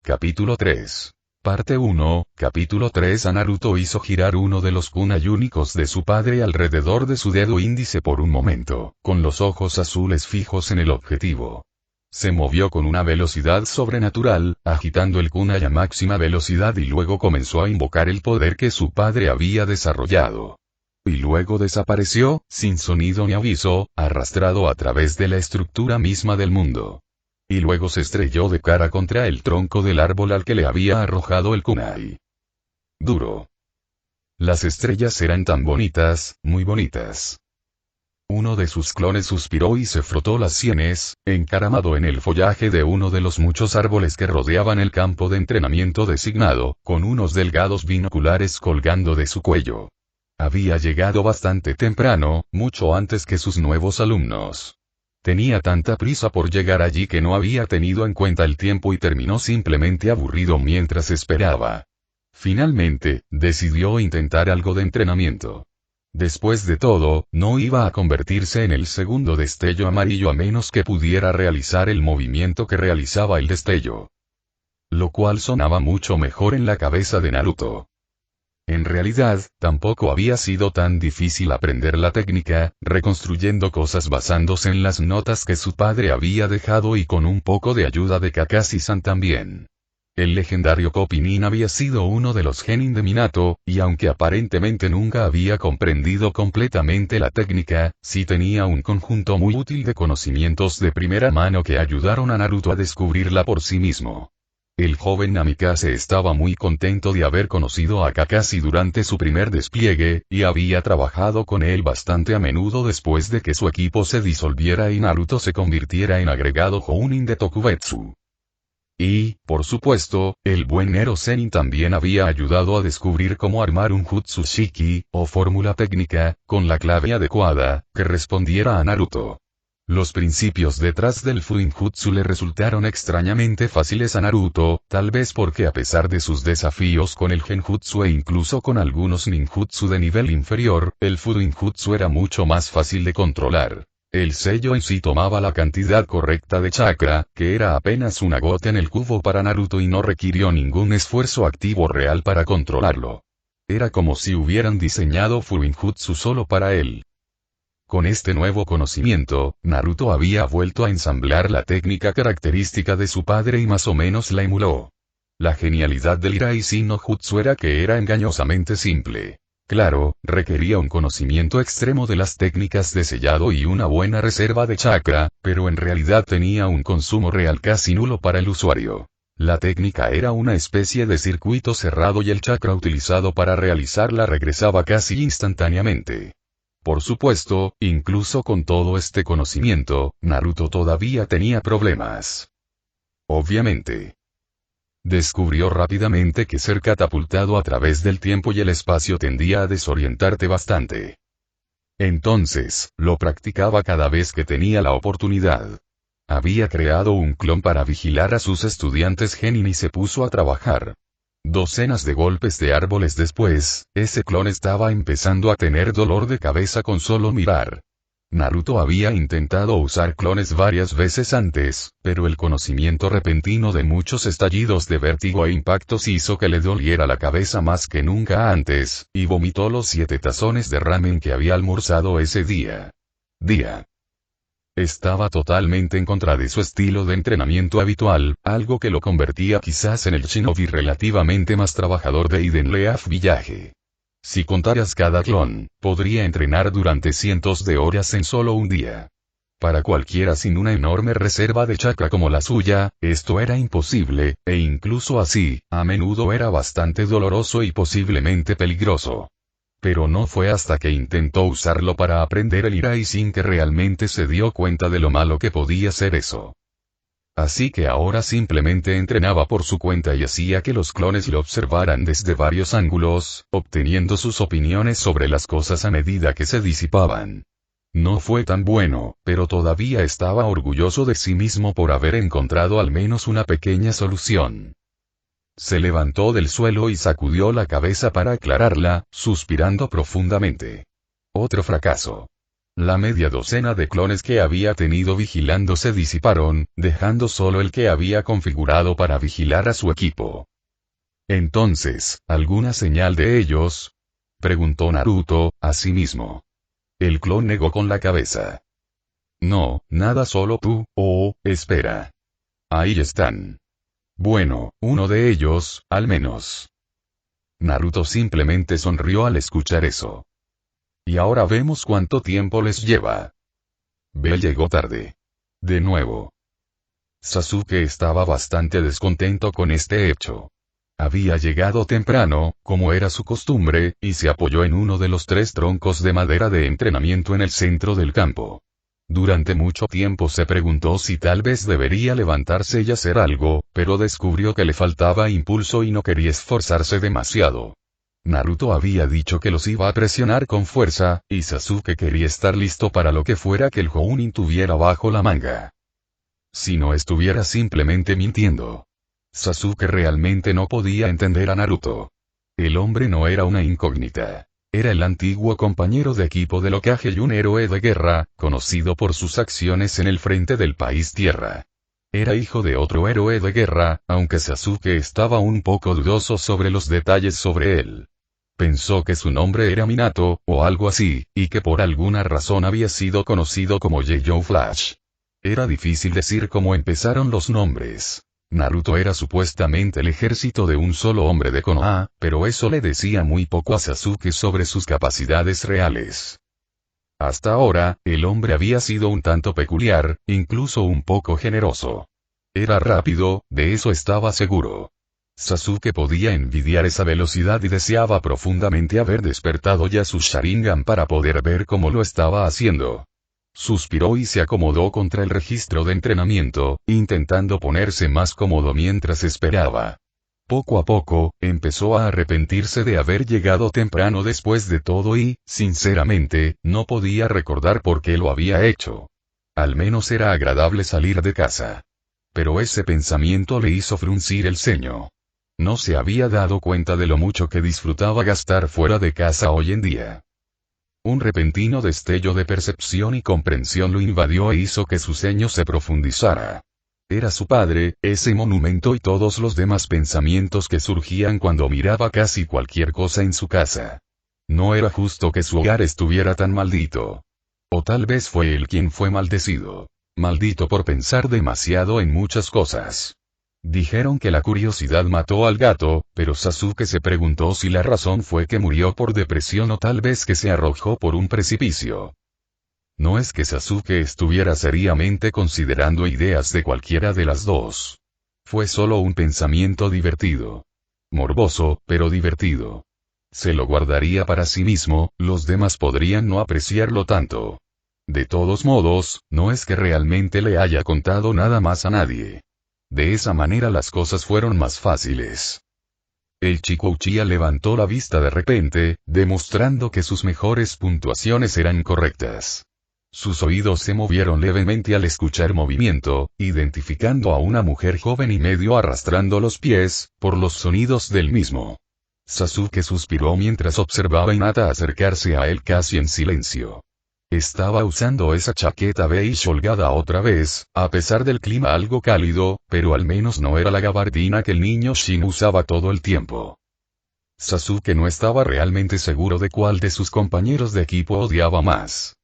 capítulo 3. Parte 1, capítulo 3. Naruto hizo girar uno de los kunai únicos de su padre alrededor de su dedo índice por un momento, con los ojos azules fijos en el objetivo. Se movió con una velocidad sobrenatural, agitando el kunai a máxima velocidad y luego comenzó a invocar el poder que su padre había desarrollado. Y luego desapareció, sin sonido ni aviso, arrastrado a través de la estructura misma del mundo. Y luego se estrelló de cara contra el tronco del árbol al que le había arrojado el kunai. Duro. Las estrellas eran tan bonitas, muy bonitas. Uno de sus clones suspiró y se frotó las sienes, encaramado en el follaje de uno de los muchos árboles que rodeaban el campo de entrenamiento designado, con unos delgados binoculares colgando de su cuello. Había llegado bastante temprano, mucho antes que sus nuevos alumnos. Tenía tanta prisa por llegar allí que no había tenido en cuenta el tiempo y terminó simplemente aburrido mientras esperaba. Finalmente, decidió intentar algo de entrenamiento. Después de todo, no iba a convertirse en el segundo destello amarillo a menos que pudiera realizar el movimiento que realizaba el destello. Lo cual sonaba mucho mejor en la cabeza de Naruto. En realidad, tampoco había sido tan difícil aprender la técnica, reconstruyendo cosas basándose en las notas que su padre había dejado y con un poco de ayuda de Kakashi-san también. El legendario Kopi-nin había sido uno de los genin de Minato, y aunque aparentemente nunca había comprendido completamente la técnica, sí tenía un conjunto muy útil de conocimientos de primera mano que ayudaron a Naruto a descubrirla por sí mismo. El joven Namikaze estaba muy contento de haber conocido a Kakashi durante su primer despliegue, y había trabajado con él bastante a menudo después de que su equipo se disolviera y Naruto se convirtiera en agregado Jounin de Tokubetsu. Y, por supuesto, el buen Ero Zenin también había ayudado a descubrir cómo armar un Jutsu Shiki, o fórmula técnica, con la clave adecuada, que respondiera a Naruto. Los principios detrás del Fuinjutsu le resultaron extrañamente fáciles a Naruto, tal vez porque a pesar de sus desafíos con el Genjutsu e incluso con algunos ninjutsu de nivel inferior, el Fuinjutsu era mucho más fácil de controlar. El sello en sí tomaba la cantidad correcta de chakra, que era apenas una gota en el cubo para Naruto y no requirió ningún esfuerzo activo real para controlarlo. Era como si hubieran diseñado Fuinjutsu solo para él. Con este nuevo conocimiento, Naruto había vuelto a ensamblar la técnica característica de su padre y más o menos la emuló. La genialidad del Iraishin no Jutsu era que era engañosamente simple. Claro, requería un conocimiento extremo de las técnicas de sellado y una buena reserva de chakra, pero en realidad tenía un consumo real casi nulo para el usuario. La técnica era una especie de circuito cerrado y el chakra utilizado para realizarla regresaba casi instantáneamente. Por supuesto, incluso con todo este conocimiento, Naruto todavía tenía problemas. Obviamente. Descubrió rápidamente que ser catapultado a través del tiempo y el espacio tendía a desorientarte bastante. Entonces, lo practicaba cada vez que tenía la oportunidad. Había creado un clon para vigilar a sus estudiantes genin y se puso a trabajar. Docenas de golpes de árboles después, ese clon estaba empezando a tener dolor de cabeza con solo mirar. Naruto había intentado usar clones varias veces antes, pero el conocimiento repentino de muchos estallidos de vértigo e impactos hizo que le doliera la cabeza más que nunca antes, y vomitó los 7 tazones de ramen que había almorzado ese día. Estaba totalmente en contra de su estilo de entrenamiento habitual, algo que lo convertía quizás en el shinobi relativamente más trabajador de Eden Leaf Village. Si contaras cada clon, podría entrenar durante cientos de horas en solo un día. Para cualquiera sin una enorme reserva de chakra como la suya, esto era imposible, e incluso así, a menudo era bastante doloroso y posiblemente peligroso. Pero no fue hasta que intentó usarlo para aprender el Iraishin que realmente se dio cuenta de lo malo que podía ser eso. Así que ahora simplemente entrenaba por su cuenta y hacía que los clones lo observaran desde varios ángulos, obteniendo sus opiniones sobre las cosas a medida que se disipaban. No fue tan bueno, pero todavía estaba orgulloso de sí mismo por haber encontrado al menos una pequeña solución. Se levantó del suelo y sacudió la cabeza para aclararla, suspirando profundamente. Otro fracaso. La media docena de clones que había tenido vigilando se disiparon, dejando solo el que había configurado para vigilar a su equipo. Entonces, ¿alguna señal de ellos?, preguntó Naruto, a sí mismo. El clon negó con la cabeza. No, nada, solo tú. Oh, espera. Ahí están. Bueno, uno de ellos, al menos. Naruto simplemente sonrió al escuchar eso. Y ahora vemos cuánto tiempo les lleva. Bell llegó tarde. De nuevo. Sasuke estaba bastante descontento con este hecho. Había llegado temprano, como era su costumbre, y se apoyó en uno de los 3 troncos de madera de entrenamiento en el centro del campo. Durante mucho tiempo se preguntó si tal vez debería levantarse y hacer algo, pero descubrió que le faltaba impulso y no quería esforzarse demasiado. Naruto había dicho que los iba a presionar con fuerza, y Sasuke quería estar listo para lo que fuera que el Jounin tuviera bajo la manga. Si no estuviera simplemente mintiendo. Sasuke realmente no podía entender a Naruto. El hombre no era una incógnita. Era el antiguo compañero de equipo del Hokage y un héroe de guerra, conocido por sus acciones en el frente del país Tierra. Era hijo de otro héroe de guerra, aunque Sasuke estaba un poco dudoso sobre los detalles sobre él. Pensó que su nombre era Minato, o algo así, y que por alguna razón había sido conocido como Yellow Flash. Era difícil decir cómo empezaron los nombres. Naruto era supuestamente el ejército de un solo hombre de Konoha, pero eso le decía muy poco a Sasuke sobre sus capacidades reales. Hasta ahora, el hombre había sido un tanto peculiar, incluso un poco generoso. Era rápido, de eso estaba seguro. Sasuke podía envidiar esa velocidad y deseaba profundamente haber despertado ya su Sharingan para poder ver cómo lo estaba haciendo. Suspiró y se acomodó contra el registro de entrenamiento, intentando ponerse más cómodo mientras esperaba. Poco a poco, empezó a arrepentirse de haber llegado temprano después de todo y, sinceramente, no podía recordar por qué lo había hecho. Al menos era agradable salir de casa. Pero ese pensamiento le hizo fruncir el ceño. No se había dado cuenta de lo mucho que disfrutaba gastar fuera de casa hoy en día. Un repentino destello de percepción y comprensión lo invadió e hizo que su ceño se profundizara. Era su padre, ese monumento y todos los demás pensamientos que surgían cuando miraba casi cualquier cosa en su casa. No era justo que su hogar estuviera tan maldito. O tal vez fue él quien fue maldecido. Maldito por pensar demasiado en muchas cosas. Dijeron que la curiosidad mató al gato, pero Sasuke se preguntó si la razón fue que murió por depresión o tal vez que se arrojó por un precipicio. No es que Sasuke estuviera seriamente considerando ideas de cualquiera de las dos. Fue solo un pensamiento divertido. Morboso, pero divertido. Se lo guardaría para sí mismo, los demás podrían no apreciarlo tanto. De todos modos, no es que realmente le haya contado nada más a nadie. De esa manera las cosas fueron más fáciles. El chico Uchiha levantó la vista de repente, demostrando que sus mejores puntuaciones eran correctas. Sus oídos se movieron levemente al escuchar movimiento, identificando a una mujer joven y medio arrastrando los pies, por los sonidos del mismo. Sasuke suspiró mientras observaba a Hinata acercarse a él casi en silencio. Estaba usando esa chaqueta beige holgada otra vez, a pesar del clima algo cálido, pero al menos no era la gabardina que el niño Shin usaba todo el tiempo. Sasuke no estaba realmente seguro de cuál de sus compañeros de equipo odiaba más.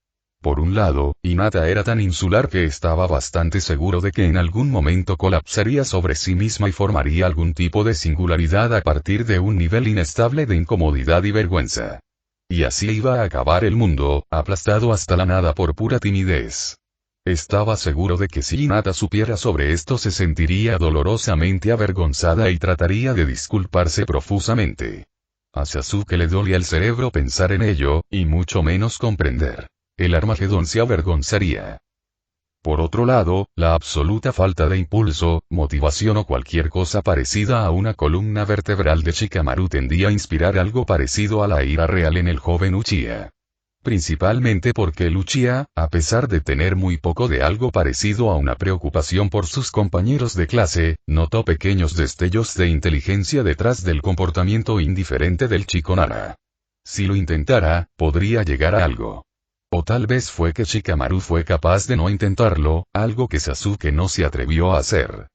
Por un lado, Hinata era tan insular que estaba bastante seguro de que en algún momento colapsaría sobre sí misma y formaría algún tipo de singularidad a partir de un nivel inestable de incomodidad y vergüenza. Y así iba a acabar el mundo, aplastado hasta la nada por pura timidez. Estaba seguro de que si Hinata supiera sobre esto se sentiría dolorosamente avergonzada y trataría de disculparse profusamente. A Sasuke le dolía el cerebro pensar en ello, y mucho menos comprender. El Armagedón se avergonzaría. Por otro lado, la absoluta falta de impulso, motivación o cualquier cosa parecida a una columna vertebral de Shikamaru tendía a inspirar algo parecido a la ira real en el joven Uchiha. Principalmente porque el Uchiha, a pesar de tener muy poco de algo parecido a una preocupación por sus compañeros de clase, notó pequeños destellos de inteligencia detrás del comportamiento indiferente del chico Nara. Si lo intentara, podría llegar a algo. O tal vez fue que Shikamaru fue capaz de no intentarlo, algo que Sasuke no se atrevió a hacer.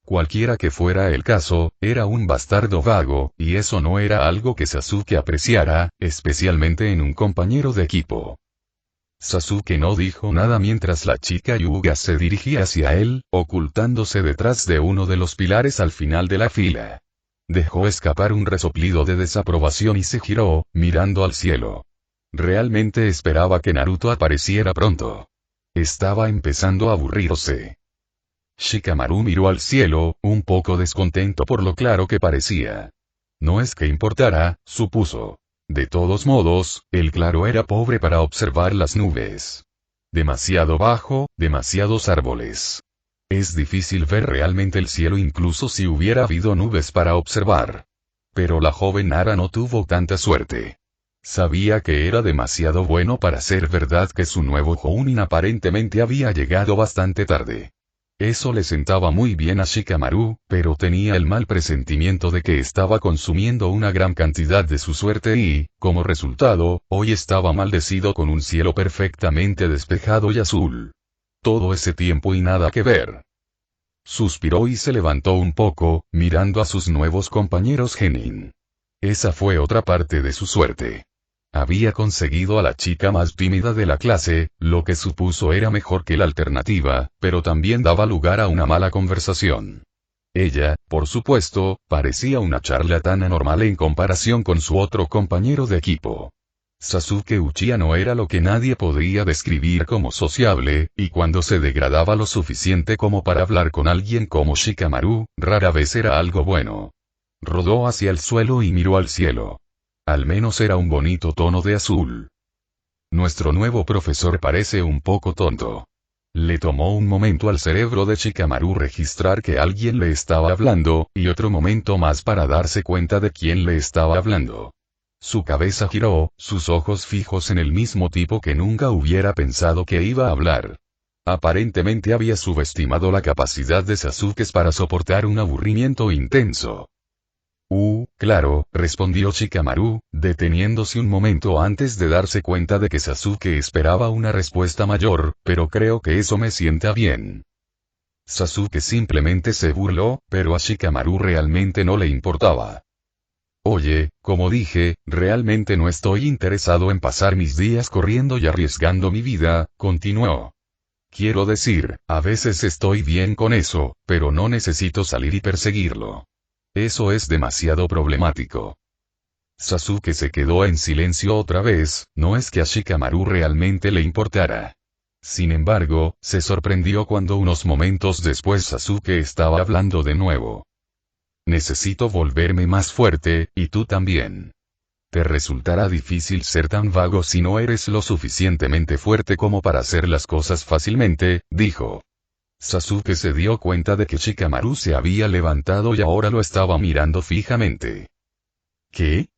Cualquiera que fuera el caso, era un bastardo vago, y eso no era algo que Sasuke apreciara, especialmente en un compañero de equipo. Sasuke no dijo nada mientras la chica Hyuga se dirigía hacia él, ocultándose detrás de uno de los pilares al final de la fila. Dejó escapar un resoplido de desaprobación y se giró, mirando al cielo. Realmente esperaba que Naruto apareciera pronto. Estaba empezando a aburrirse. Shikamaru miró al cielo, un poco descontento por lo claro que parecía. No es que importara, supuso. De todos modos, el claro era pobre para observar las nubes. Demasiado bajo, demasiados árboles. Es difícil ver realmente el cielo incluso si hubiera habido nubes para observar. Pero la joven Nara no tuvo tanta suerte. Sabía que era demasiado bueno para ser verdad que su nuevo Jounin aparentemente había llegado bastante tarde. Eso le sentaba muy bien a Shikamaru, pero tenía el mal presentimiento de que estaba consumiendo una gran cantidad de su suerte y, como resultado, hoy estaba maldecido con un cielo perfectamente despejado y azul. Todo ese tiempo y nada que ver. Suspiró y se levantó un poco, mirando a sus nuevos compañeros genin. Esa fue otra parte de su suerte. Había conseguido a la chica más tímida de la clase, lo que supuso era mejor que la alternativa, pero también daba lugar a una mala conversación. Ella, por supuesto, parecía una charlatana normal en comparación con su otro compañero de equipo. Sasuke Uchiha no era lo que nadie podría describir como sociable, y cuando se degradaba lo suficiente como para hablar con alguien como Shikamaru, rara vez era algo bueno. Rodó hacia el suelo y miró al cielo. Al menos era un bonito tono de azul. Nuestro nuevo profesor parece un poco tonto. Le tomó un momento al cerebro de Shikamaru registrar que alguien le estaba hablando, y otro momento más para darse cuenta de quién le estaba hablando. Su cabeza giró, sus ojos fijos en el mismo tipo que nunca hubiera pensado que iba a hablar. Aparentemente había subestimado la capacidad de Sasuke para soportar un aburrimiento intenso. Claro, respondió Shikamaru, deteniéndose un momento antes de darse cuenta de que Sasuke esperaba una respuesta mayor, pero creo que eso me sienta bien. Sasuke simplemente se burló, pero a Shikamaru realmente no le importaba. Oye, como dije, realmente no estoy interesado en pasar mis días corriendo y arriesgando mi vida, continuó. Quiero decir, a veces estoy bien con eso, pero no necesito salir y perseguirlo. Eso es demasiado problemático. Sasuke se quedó en silencio otra vez, no es que a Shikamaru realmente le importara. Sin embargo, se sorprendió cuando unos momentos después Sasuke estaba hablando de nuevo. Necesito volverme más fuerte, y tú también. Te resultará difícil ser tan vago si no eres lo suficientemente fuerte como para hacer las cosas fácilmente, dijo. Sasuke se dio cuenta de que Shikamaru se había levantado y ahora lo estaba mirando fijamente. ¿Qué?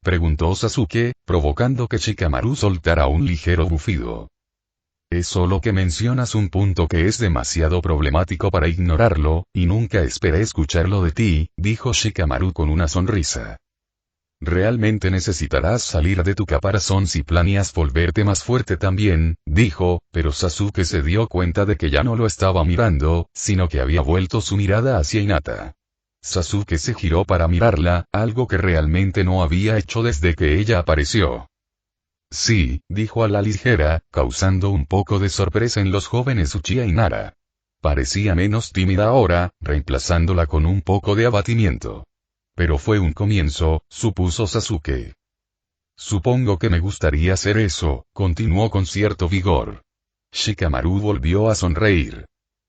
Preguntó Sasuke, provocando que Shikamaru soltara un ligero bufido. Es solo que mencionas un punto que es demasiado problemático para ignorarlo, y nunca esperé escucharlo de ti, dijo Shikamaru con una sonrisa. Realmente necesitarás salir de tu caparazón si planeas volverte más fuerte también, dijo, pero Sasuke se dio cuenta de que ya no lo estaba mirando, sino que había vuelto su mirada hacia Hinata. Sasuke se giró para mirarla, algo que realmente no había hecho desde que ella apareció. Sí, dijo a la ligera, causando un poco de sorpresa en los jóvenes Uchiha y Nara. Parecía menos tímida ahora, reemplazándola con un poco de abatimiento. Pero fue un comienzo, supuso Sasuke. Supongo que me gustaría hacer eso, continuó con cierto vigor. Shikamaru volvió a sonreír.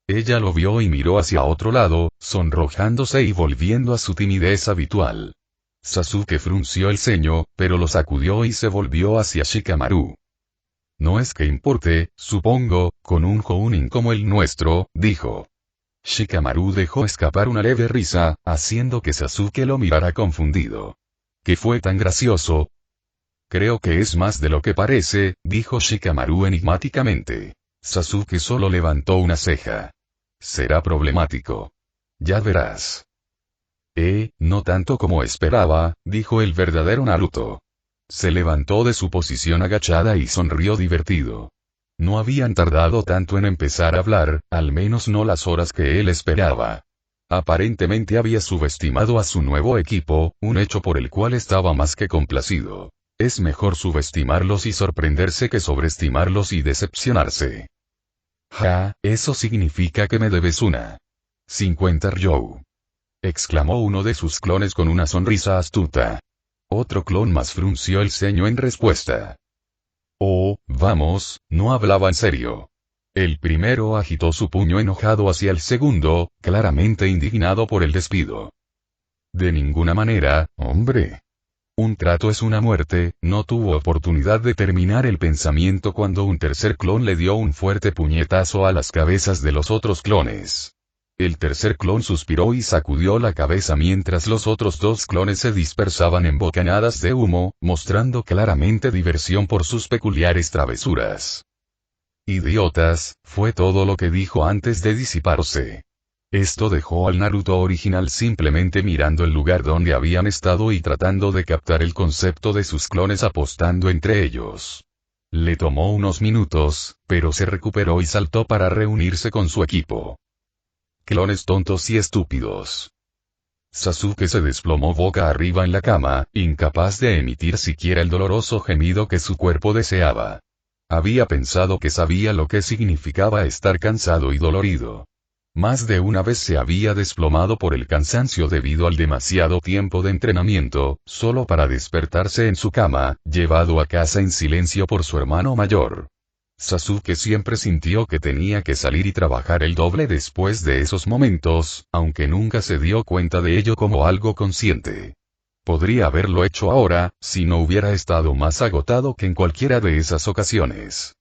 Ella lo vio y miró hacia otro lado, sonrojándose y volviendo a su timidez habitual. Sasuke frunció el ceño, pero lo sacudió y se volvió hacia Shikamaru. No es que importe, supongo, con un Jounin como el nuestro, dijo. Shikamaru dejó escapar una leve risa, haciendo que Sasuke lo mirara confundido. ¿Qué fue tan gracioso? Creo que es más de lo que parece, dijo Shikamaru enigmáticamente. Sasuke solo levantó una ceja. Será problemático. Ya verás. No tanto como esperaba, dijo el verdadero Naruto. Se levantó de su posición agachada y sonrió divertido. No habían tardado tanto en empezar a hablar, al menos no las horas que él esperaba. Aparentemente había subestimado a su nuevo equipo, un hecho por el cual estaba más que complacido. Es mejor subestimarlos y sorprenderse que sobreestimarlos y decepcionarse. Ja, eso significa que me debes una 50 Ryo. Exclamó uno de sus clones con una sonrisa astuta. Otro clon más frunció el ceño en respuesta. Oh, vamos, no hablaba en serio. El primero agitó su puño enojado hacia el segundo, claramente indignado por el despido. De ninguna manera, hombre. Un trato es una muerte. No tuvo oportunidad de terminar el pensamiento cuando un tercer clon le dio un fuerte puñetazo a las cabezas de los otros clones. El tercer clon suspiró y sacudió la cabeza mientras los otros dos clones se dispersaban en bocanadas de humo, mostrando claramente diversión por sus peculiares travesuras. Idiotas, fue todo lo que dijo antes de disiparse. Esto dejó al Naruto original simplemente mirando el lugar donde habían estado y tratando de captar el concepto de sus clones apostando entre ellos. Le tomó unos minutos, pero se recuperó y saltó para reunirse con su equipo. Clones tontos y estúpidos. Sasuke se desplomó boca arriba en la cama, incapaz de emitir siquiera el doloroso gemido que su cuerpo deseaba. Había pensado que sabía lo que significaba estar cansado y dolorido. Más de una vez se había desplomado por el cansancio debido al demasiado tiempo de entrenamiento, solo para despertarse en su cama, llevado a casa en silencio por su hermano mayor. Sasuke siempre sintió que tenía que salir y trabajar el doble después de esos momentos, aunque nunca se dio cuenta de ello como algo consciente. Podría haberlo hecho ahora, si no hubiera estado más agotado que en cualquiera de esas ocasiones.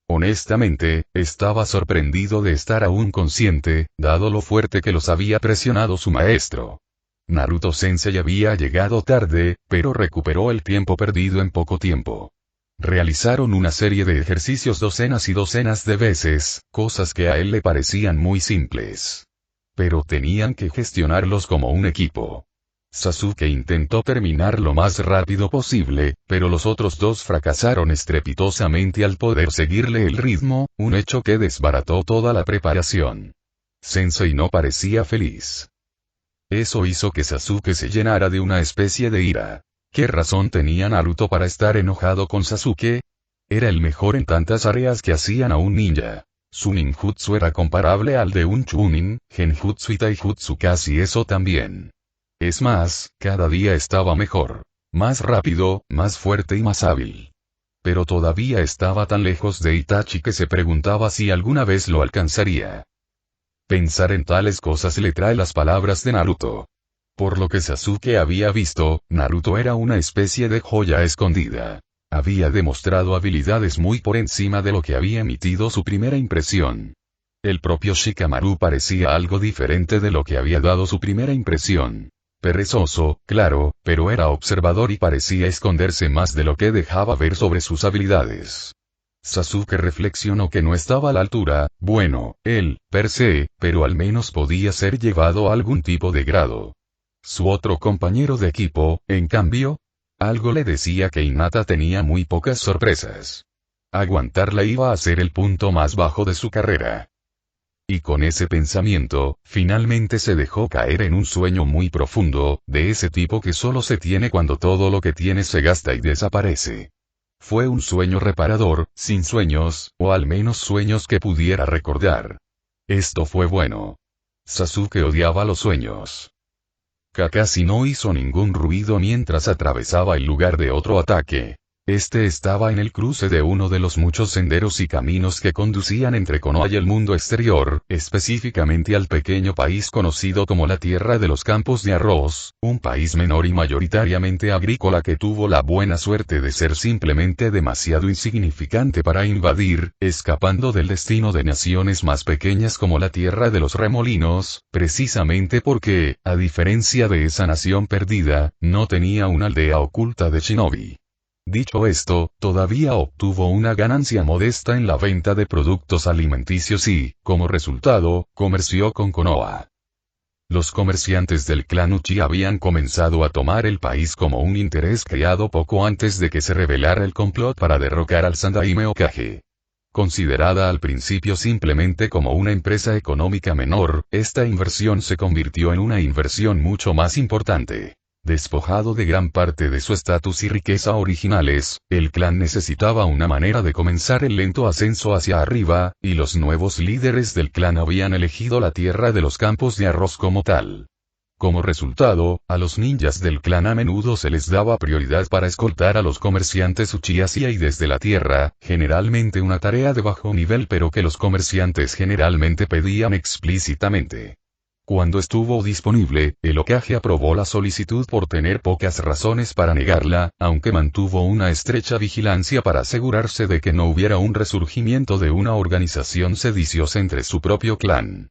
Honestamente, estaba sorprendido de estar aún consciente, dado lo fuerte que los había presionado su maestro. Naruto Sensei había llegado tarde, pero recuperó el tiempo perdido en poco tiempo. Realizaron una serie de ejercicios docenas y docenas de veces, cosas que a él le parecían muy simples. Pero tenían que gestionarlos como un equipo. Sasuke intentó terminar lo más rápido posible, pero los otros dos fracasaron estrepitosamente al poder seguirle el ritmo, un hecho que desbarató toda la preparación. Sensei no parecía feliz. Eso hizo que Sasuke se llenara de una especie de ira. ¿Qué razón tenía Naruto para estar enojado con Sasuke? Era el mejor en tantas áreas que hacían a un ninja. Su ninjutsu era comparable al de un chunin, genjutsu y taijutsu casi eso también. Es más, cada día estaba mejor. Más rápido, más fuerte y más hábil. Pero todavía estaba tan lejos de Itachi que se preguntaba si alguna vez lo alcanzaría. Pensar en tales cosas le trae las palabras de Naruto. Por lo que Sasuke había visto, Naruto era una especie de joya escondida. Había demostrado habilidades muy por encima de lo que había emitido su primera impresión. El propio Shikamaru parecía algo diferente de lo que había dado su primera impresión. Perezoso, claro, pero era observador y parecía esconderse más de lo que dejaba ver sobre sus habilidades. Sasuke reflexionó que no estaba a la altura, bueno, él, per se, pero al menos podía ser llevado a algún tipo de grado. Su otro compañero de equipo, en cambio, algo le decía que Hinata tenía muy pocas sorpresas. Aguantarla iba a ser el punto más bajo de su carrera. Y con ese pensamiento, finalmente se dejó caer en un sueño muy profundo, de ese tipo que solo se tiene cuando todo lo que tiene se gasta y desaparece. Fue un sueño reparador, sin sueños, o al menos sueños que pudiera recordar. Esto fue bueno. Sasuke odiaba los sueños. Kakashi no hizo ningún ruido mientras atravesaba el lugar de otro ataque. Este estaba en el cruce de uno de los muchos senderos y caminos que conducían entre Konoha y el mundo exterior, específicamente al pequeño país conocido como la Tierra de los Campos de Arroz, un país menor y mayoritariamente agrícola que tuvo la buena suerte de ser simplemente demasiado insignificante para invadir, escapando del destino de naciones más pequeñas como la Tierra de los Remolinos, precisamente porque, a diferencia de esa nación perdida, no tenía una aldea oculta de shinobi. Dicho esto, todavía obtuvo una ganancia modesta en la venta de productos alimenticios y, como resultado, comerció con Konoha. Los comerciantes del clan Uchiha habían comenzado a tomar el país como un interés creado poco antes de que se revelara el complot para derrocar al Sandaime Hokage. Considerada al principio simplemente como una empresa económica menor, esta inversión se convirtió en una inversión mucho más importante. Despojado de gran parte de su estatus y riqueza originales, el clan necesitaba una manera de comenzar el lento ascenso hacia arriba, y los nuevos líderes del clan habían elegido la tierra de los campos de arroz como tal. Como resultado, a los ninjas del clan a menudo se les daba prioridad para escoltar a los comerciantes Uchiha hacia y desde la tierra, generalmente una tarea de bajo nivel pero que los comerciantes generalmente pedían explícitamente. Cuando estuvo disponible, el Hokage aprobó la solicitud por tener pocas razones para negarla, aunque mantuvo una estrecha vigilancia para asegurarse de que no hubiera un resurgimiento de una organización sediciosa entre su propio clan.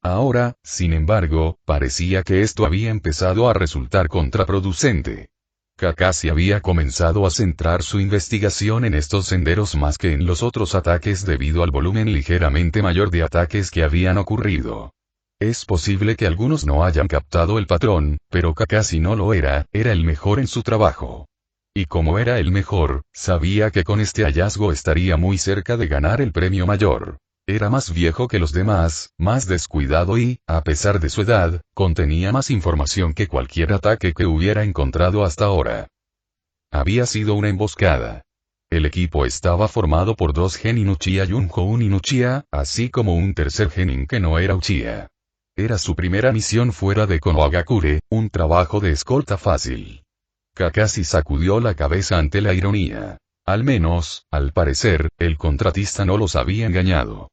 Ahora, sin embargo, parecía que esto había empezado a resultar contraproducente. Kakashi había comenzado a centrar su investigación en estos senderos más que en los otros ataques debido al volumen ligeramente mayor de ataques que habían ocurrido. Es posible que algunos no hayan captado el patrón, pero Kakashi no lo era el mejor en su trabajo. Y como era el mejor, sabía que con este hallazgo estaría muy cerca de ganar el premio mayor. Era más viejo que los demás, más descuidado y, a pesar de su edad, contenía más información que cualquier ataque que hubiera encontrado hasta ahora. Había sido una emboscada. El equipo estaba formado por 2 genin Uchiha y un Jounin Uchiha, así como un tercer genin que no era Uchiha. Era su primera misión fuera de Konohagakure, un trabajo de escolta fácil. Kakashi sacudió la cabeza ante la ironía. Al menos, al parecer, el contratista no los había engañado.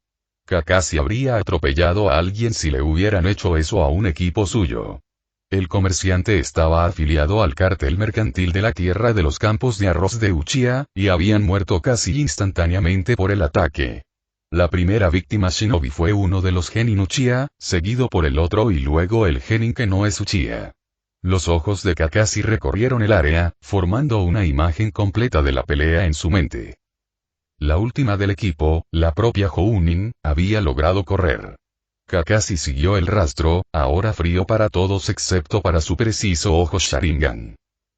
Kakashi habría atropellado a alguien si le hubieran hecho eso a un equipo suyo. El comerciante estaba afiliado al cártel mercantil de la tierra de los campos de arroz de Uchiha, y habían muerto casi instantáneamente por el ataque. La primera víctima shinobi fue uno de los genin Uchiha, seguido por el otro y luego el genin que no es Uchiha. Los ojos de Kakashi recorrieron el área, formando una imagen completa de la pelea en su mente. La última del equipo, la propia Jounin, había logrado correr. Kakashi siguió el rastro, ahora frío para todos excepto para su preciso ojo Sharingan.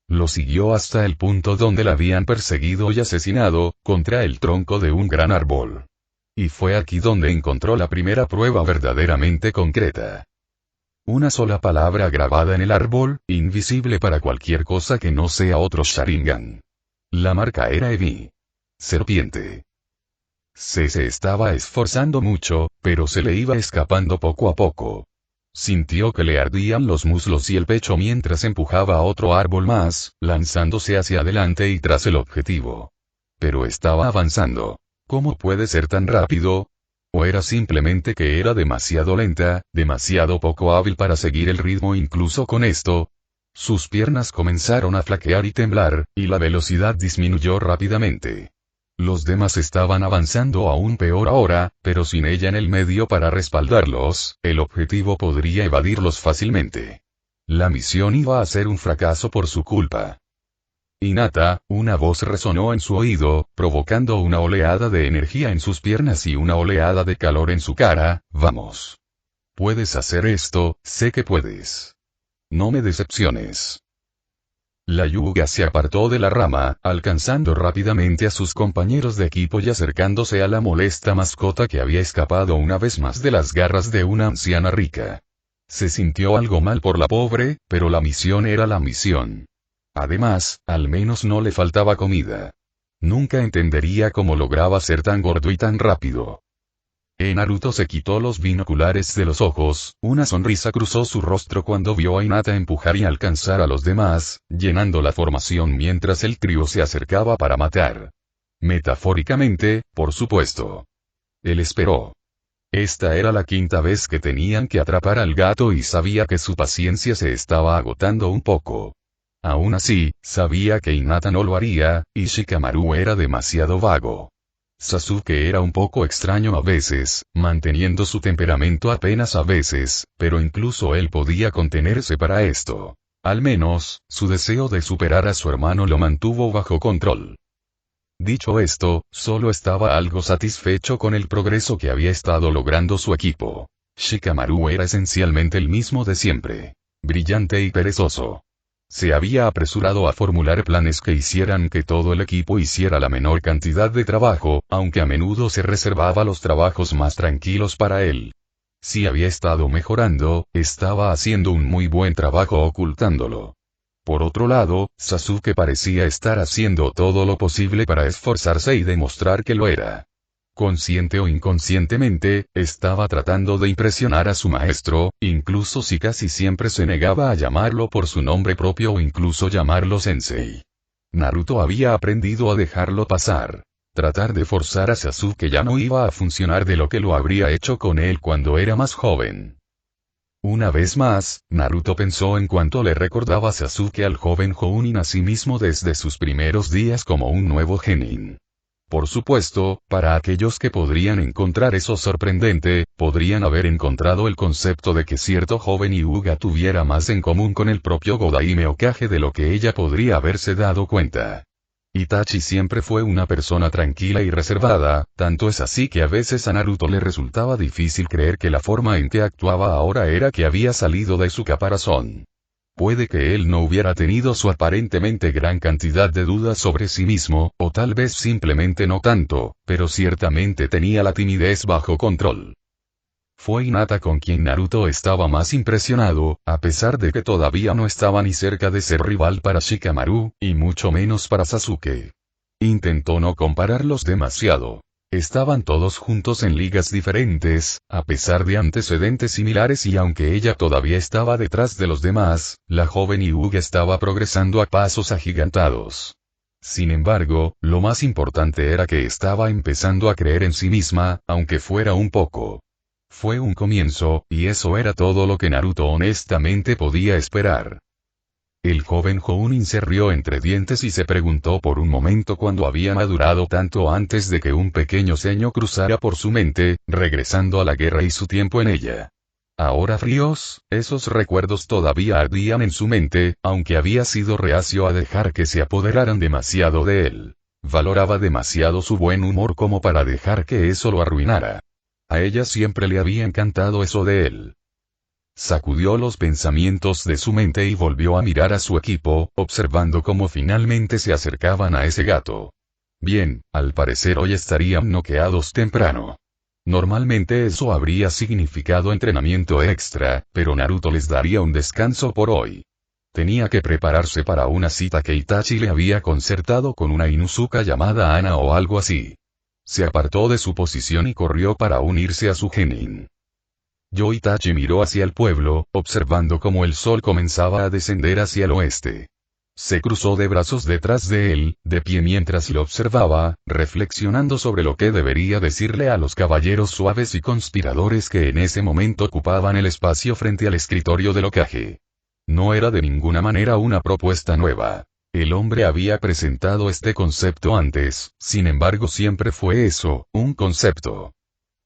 Lo siguió hasta el punto donde la habían perseguido y asesinado, contra el tronco de un gran árbol. Y fue aquí donde encontró la primera prueba verdaderamente concreta. Una sola palabra grabada en el árbol, invisible para cualquier cosa que no sea otro Sharingan. La marca era Ebi. Serpiente. Se estaba esforzando mucho, pero se le iba escapando poco a poco. Sintió que le ardían los muslos y el pecho mientras empujaba a otro árbol más, lanzándose hacia adelante y tras el objetivo. Pero estaba avanzando. ¿Cómo puede ser tan rápido? ¿O era simplemente que era demasiado lenta, demasiado poco hábil para seguir el ritmo incluso con esto? Sus piernas comenzaron a flaquear y temblar, y la velocidad disminuyó rápidamente. Los demás estaban avanzando aún peor ahora, pero sin ella en el medio para respaldarlos, el objetivo podría evadirlos fácilmente. La misión iba a ser un fracaso por su culpa. Hinata, una voz resonó en su oído, provocando una oleada de energía en sus piernas y una oleada de calor en su cara. Vamos. Puedes hacer esto, sé que puedes. No me decepciones. La Hyuga se apartó de la rama, alcanzando rápidamente a sus compañeros de equipo y acercándose a la molesta mascota que había escapado una vez más de las garras de una anciana rica. Se sintió algo mal por la pobre, pero la misión era la misión. Además, al menos no le faltaba comida. Nunca entendería cómo lograba ser tan gordo y tan rápido. Naruto se quitó los binoculares de los ojos, una sonrisa cruzó su rostro cuando vio a Hinata empujar y alcanzar a los demás, llenando la formación mientras el trío se acercaba para matar. Metafóricamente, por supuesto. Él esperó. Esta era la 5ª vez que tenían que atrapar al gato y sabía que su paciencia se estaba agotando un poco. Aún así, sabía que Hinata no lo haría, y Shikamaru era demasiado vago. Sasuke era un poco extraño a veces, manteniendo su temperamento apenas a veces, pero incluso él podía contenerse para esto. Al menos, su deseo de superar a su hermano lo mantuvo bajo control. Dicho esto, solo estaba algo satisfecho con el progreso que había estado logrando su equipo. Shikamaru era esencialmente el mismo de siempre. Brillante y perezoso. Se había apresurado a formular planes que hicieran que todo el equipo hiciera la menor cantidad de trabajo, aunque a menudo se reservaba los trabajos más tranquilos para él. Si había estado mejorando, estaba haciendo un muy buen trabajo ocultándolo. Por otro lado, Sasuke parecía estar haciendo todo lo posible para esforzarse y demostrar que lo era. Consciente o inconscientemente, estaba tratando de impresionar a su maestro, incluso si casi siempre se negaba a llamarlo por su nombre propio o incluso llamarlo sensei. Naruto había aprendido a dejarlo pasar. Tratar de forzar a Sasuke ya no iba a funcionar de lo que lo habría hecho con él cuando era más joven. Una vez más, Naruto pensó en cuanto le recordaba Sasuke al joven Jounin a sí mismo desde sus primeros días como un nuevo genin. Por supuesto, para aquellos que podrían encontrar eso sorprendente, podrían haber encontrado el concepto de que cierto joven Hyuga tuviera más en común con el propio Godaime Hokage de lo que ella podría haberse dado cuenta. Itachi siempre fue una persona tranquila y reservada, tanto es así que a veces a Naruto le resultaba difícil creer que la forma en que actuaba ahora era que había salido de su caparazón. Puede que él no hubiera tenido su aparentemente gran cantidad de dudas sobre sí mismo, o tal vez simplemente no tanto, pero ciertamente tenía la timidez bajo control. Fue Hinata con quien Naruto estaba más impresionado, a pesar de que todavía no estaba ni cerca de ser rival para Shikamaru, y mucho menos para Sasuke. Intentó no compararlos demasiado. Estaban todos juntos en ligas diferentes, a pesar de antecedentes similares y aunque ella todavía estaba detrás de los demás, la joven Hyuga estaba progresando a pasos agigantados. Sin embargo, lo más importante era que estaba empezando a creer en sí misma, aunque fuera un poco. Fue un comienzo, y eso era todo lo que Naruto honestamente podía esperar. El joven Jounin se rió entre dientes y se preguntó por un momento cuándo había madurado tanto antes de que un pequeño ceño cruzara por su mente, regresando a la guerra y su tiempo en ella. Ahora fríos, esos recuerdos todavía ardían en su mente, aunque había sido reacio a dejar que se apoderaran demasiado de él. Valoraba demasiado su buen humor como para dejar que eso lo arruinara. A ella siempre le había encantado eso de él. Sacudió los pensamientos de su mente y volvió a mirar a su equipo, observando cómo finalmente se acercaban a ese gato. Bien, al parecer hoy estarían noqueados temprano. Normalmente eso habría significado entrenamiento extra, pero Naruto les daría un descanso por hoy. Tenía que prepararse para una cita que Itachi le había concertado con una Inuzuka llamada Ana o algo así. Se apartó de su posición y corrió para unirse a su genin. Itachi miró hacia el pueblo, observando cómo el sol comenzaba a descender hacia el oeste. Se cruzó de brazos detrás de él, de pie mientras lo observaba, reflexionando sobre lo que debería decirle a los caballeros suaves y conspiradores que en ese momento ocupaban el espacio frente al escritorio del Hokage. No era de ninguna manera una propuesta nueva. El hombre había presentado este concepto antes, sin embargo siempre fue eso, un concepto.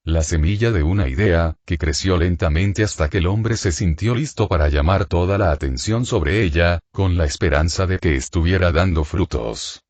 La semilla de una idea, que creció lentamente hasta que el hombre se sintió listo para llamar toda la atención sobre ella, con la esperanza de que estuviera dando frutos.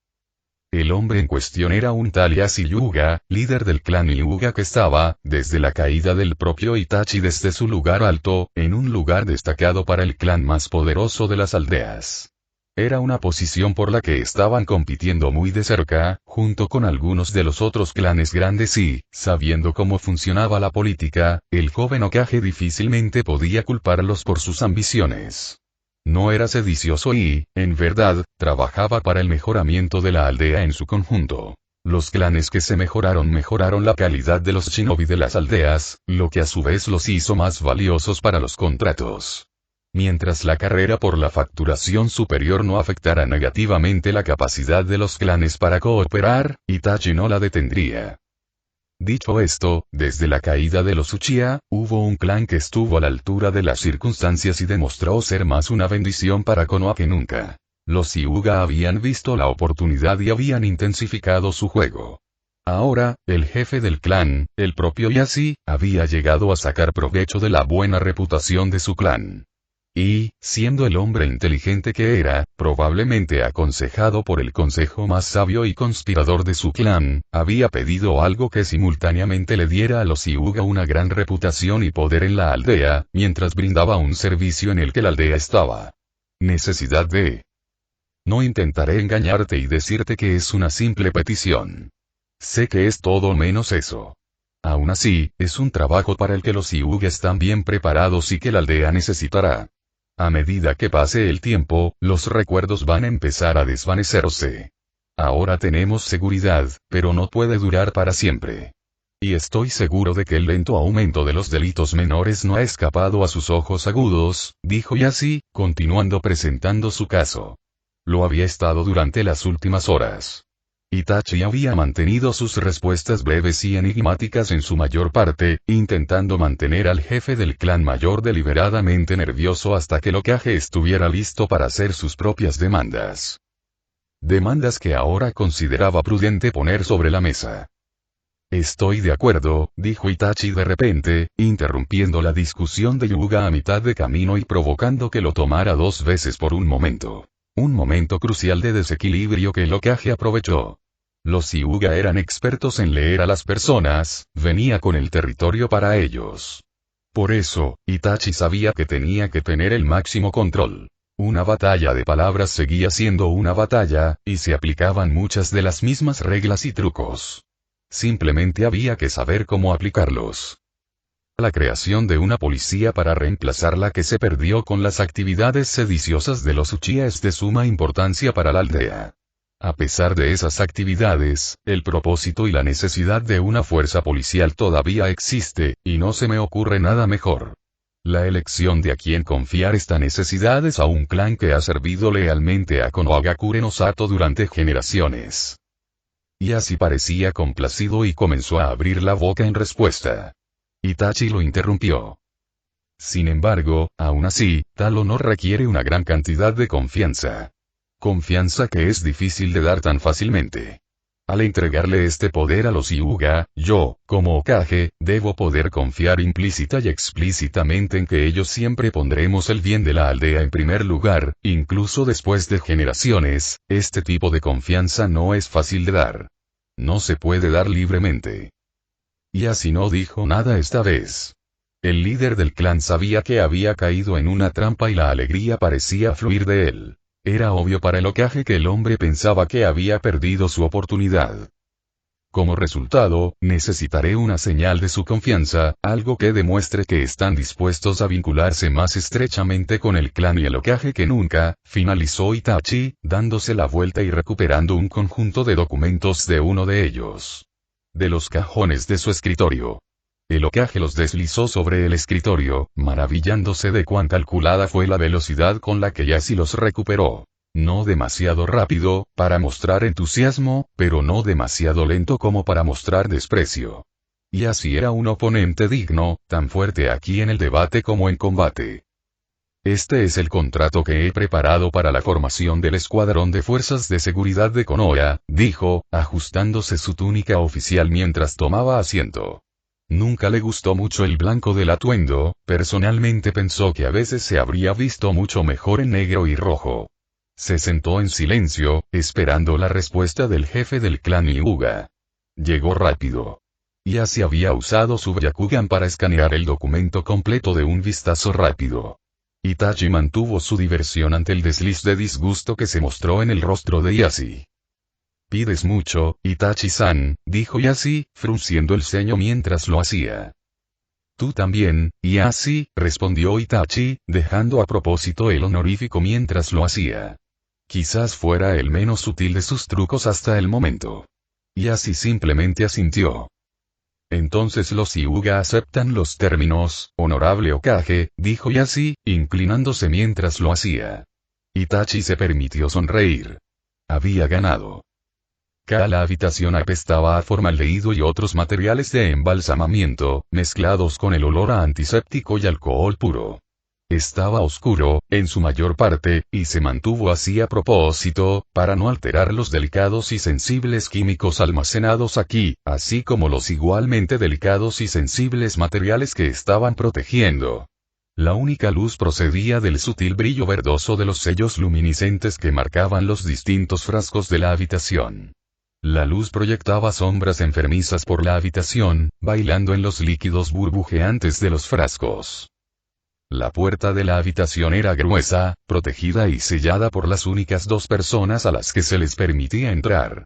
El hombre en cuestión era un tal Ieyasu Hyuga, líder del clan Hyuga que estaba, desde la caída del propio Itachi desde su lugar alto, en un lugar destacado para el clan más poderoso de las aldeas. Era una posición por la que estaban compitiendo muy de cerca, junto con algunos de los otros clanes grandes y, sabiendo cómo funcionaba la política, el joven Hokage difícilmente podía culparlos por sus ambiciones. No era sedicioso y, en verdad, trabajaba para el mejoramiento de la aldea en su conjunto. Los clanes que se mejoraron la calidad de los shinobi de las aldeas, lo que a su vez los hizo más valiosos para los contratos. Mientras la carrera por la facturación superior no afectara negativamente la capacidad de los clanes para cooperar, Itachi no la detendría. Dicho esto, desde la caída de los Uchiha, hubo un clan que estuvo a la altura de las circunstancias y demostró ser más una bendición para Konoha que nunca. Los Hyuga habían visto la oportunidad y habían intensificado su juego. Ahora, el jefe del clan, el propio Ieyasu, había llegado a sacar provecho de la buena reputación de su clan. Y, siendo el hombre inteligente que era, probablemente aconsejado por el consejo más sabio y conspirador de su clan, había pedido algo que simultáneamente le diera a los Hyuga una gran reputación y poder en la aldea, mientras brindaba un servicio en el que la aldea estaba. Necesidad de... No intentaré engañarte y decirte que es una simple petición. Sé que es todo menos eso. Aún así, es un trabajo para el que los Hyuga están bien preparados y que la aldea necesitará. A medida que pase el tiempo, los recuerdos van a empezar a desvanecerse. Ahora tenemos seguridad, pero no puede durar para siempre. Y estoy seguro de que el lento aumento de los delitos menores no ha escapado a sus ojos agudos, dijo Yashi, continuando presentando su caso. Lo había estado durante las últimas horas. Itachi había mantenido sus respuestas breves y enigmáticas en su mayor parte, intentando mantener al jefe del clan mayor deliberadamente nervioso hasta que el Hokage estuviera listo para hacer sus propias demandas. Demandas que ahora consideraba prudente poner sobre la mesa. Estoy de acuerdo, dijo Itachi de repente, interrumpiendo la discusión de Hyuga a mitad de camino y provocando que lo tomara dos veces por un momento. Un momento crucial de desequilibrio que el Hokage aprovechó. Los Hyuga eran expertos en leer a las personas, venía con el territorio para ellos. Por eso, Itachi sabía que tenía que tener el máximo control. Una batalla de palabras seguía siendo una batalla, y se aplicaban muchas de las mismas reglas y trucos. Simplemente había que saber cómo aplicarlos. La creación de una policía para reemplazar la que se perdió con las actividades sediciosas de los Uchiha es de suma importancia para la aldea. A pesar de esas actividades, el propósito y la necesidad de una fuerza policial todavía existe, y no se me ocurre nada mejor. La elección de a quién confiar esta necesidad es a un clan que ha servido lealmente a Konohagakure no Sato durante generaciones. Y así parecía complacido y comenzó a abrir la boca en respuesta. Itachi lo interrumpió. Sin embargo, aún así, tal honor requiere una gran cantidad de confianza. Confianza que es difícil de dar tan fácilmente. Al entregarle este poder a los Hyuga, yo, como Hokage, debo poder confiar implícita y explícitamente en que ellos siempre pondremos el bien de la aldea en primer lugar, incluso después de generaciones. Este tipo de confianza no es fácil de dar. No se puede dar libremente. Y así no dijo nada esta vez. El líder del clan sabía que había caído en una trampa y la alegría parecía fluir de él. Era obvio para el Hokage que el hombre pensaba que había perdido su oportunidad. Como resultado, necesitaré una señal de su confianza, algo que demuestre que están dispuestos a vincularse más estrechamente con el clan y el Hokage que nunca, finalizó Itachi, dándose la vuelta y recuperando un conjunto de documentos de uno de ellos. De los cajones de su escritorio. El Hokage los deslizó sobre el escritorio, maravillándose de cuán calculada fue la velocidad con la que Yashi los recuperó. No demasiado rápido, para mostrar entusiasmo, pero no demasiado lento como para mostrar desprecio. Yashi era un oponente digno, tan fuerte aquí en el debate como en combate. Este es el contrato que he preparado para la formación del escuadrón de fuerzas de seguridad de Konoha, dijo, ajustándose su túnica oficial mientras tomaba asiento. Nunca le gustó mucho el blanco del atuendo, personalmente pensó que a veces se habría visto mucho mejor en negro y rojo. Se sentó en silencio, esperando la respuesta del jefe del clan Hyuga. Llegó rápido. Yashi había usado su Byakugan para escanear el documento completo de un vistazo rápido. Itachi mantuvo su diversión ante el desliz de disgusto que se mostró en el rostro de Yashi. «Pides mucho, Itachi-san», dijo Yashi, frunciendo el ceño mientras lo hacía. «Tú también, Yashi», respondió Itachi, dejando a propósito el honorífico mientras lo hacía. Quizás fuera el menos sutil de sus trucos hasta el momento. Yashi simplemente asintió. «Entonces los Hyuga aceptan los términos, honorable Hokage», dijo Yashi, inclinándose mientras lo hacía. Itachi se permitió sonreír. Había ganado. La habitación apestaba a formaldehído y otros materiales de embalsamamiento, mezclados con el olor a antiséptico y alcohol puro. Estaba oscuro, en su mayor parte, y se mantuvo así a propósito, para no alterar los delicados y sensibles químicos almacenados aquí, así como los igualmente delicados y sensibles materiales que estaban protegiendo. La única luz procedía del sutil brillo verdoso de los sellos luminiscentes que marcaban los distintos frascos de la habitación. La luz proyectaba sombras enfermizas por la habitación, bailando en los líquidos burbujeantes de los frascos. La puerta de la habitación era gruesa, protegida y sellada por las únicas dos personas a las que se les permitía entrar.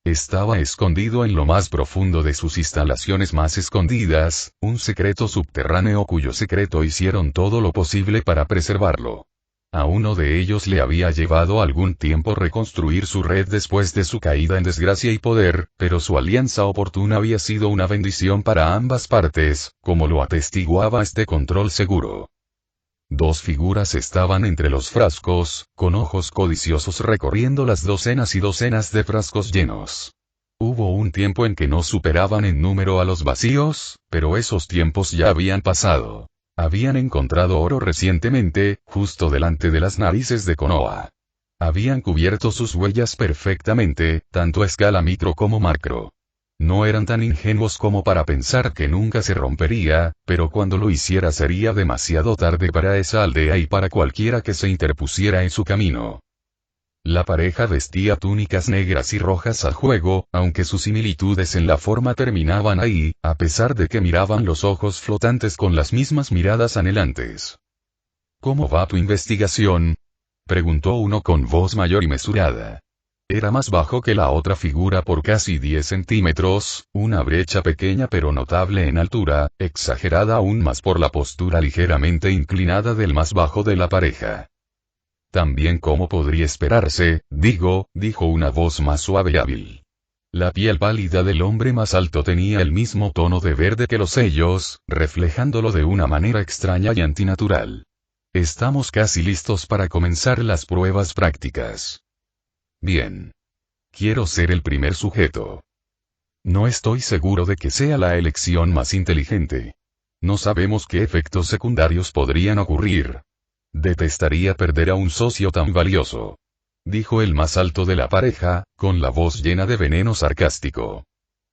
Estaba escondido en lo más profundo de sus instalaciones más escondidas, un secreto subterráneo cuyo secreto hicieron todo lo posible para preservarlo. A uno de ellos le había llevado algún tiempo reconstruir su red después de su caída en desgracia y poder, pero su alianza oportuna había sido una bendición para ambas partes, como lo atestiguaba este control seguro. Dos figuras estaban entre los frascos, con ojos codiciosos recorriendo las docenas y docenas de frascos llenos. Hubo un tiempo en que no superaban en número a los vacíos, pero esos tiempos ya habían pasado. Habían encontrado oro recientemente, justo delante de las narices de Konoha. Habían cubierto sus huellas perfectamente, tanto a escala micro como macro. No eran tan ingenuos como para pensar que nunca se rompería, pero cuando lo hiciera sería demasiado tarde para esa aldea y para cualquiera que se interpusiera en su camino. La pareja vestía túnicas negras y rojas a juego, aunque sus similitudes en la forma terminaban ahí, a pesar de que miraban los ojos flotantes con las mismas miradas anhelantes. ¿Cómo va tu investigación?, preguntó uno con voz mayor y mesurada. Era más bajo que la otra figura por casi 10 centímetros, una brecha pequeña pero notable en altura, exagerada aún más por la postura ligeramente inclinada del más bajo de la pareja. También como podría esperarse, dijo una voz más suave y hábil. La piel pálida del hombre más alto tenía el mismo tono de verde que los sellos, reflejándolo de una manera extraña y antinatural. Estamos casi listos para comenzar las pruebas prácticas. Bien. Quiero ser el primer sujeto. No estoy seguro de que sea la elección más inteligente. No sabemos qué efectos secundarios podrían ocurrir. Detestaría perder a un socio tan valioso, dijo el más alto de la pareja, con la voz llena de veneno sarcástico.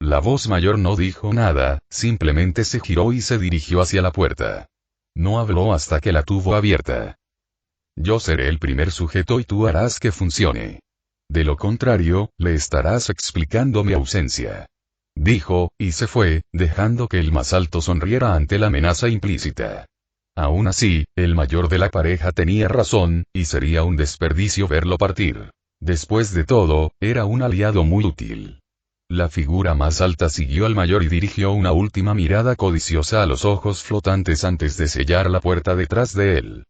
La voz mayor no dijo nada, simplemente se giró y se dirigió hacia la puerta. No habló hasta que la tuvo abierta. Yo seré el primer sujeto y tú harás que funcione. De lo contrario, le estarás explicando mi ausencia. Dijo, y se fue, dejando que el más alto sonriera ante la amenaza implícita. Aún así, el mayor de la pareja tenía razón, y sería un desperdicio verlo partir. Después de todo, era un aliado muy útil. La figura más alta siguió al mayor y dirigió una última mirada codiciosa a los ojos flotantes antes de sellar la puerta detrás de él.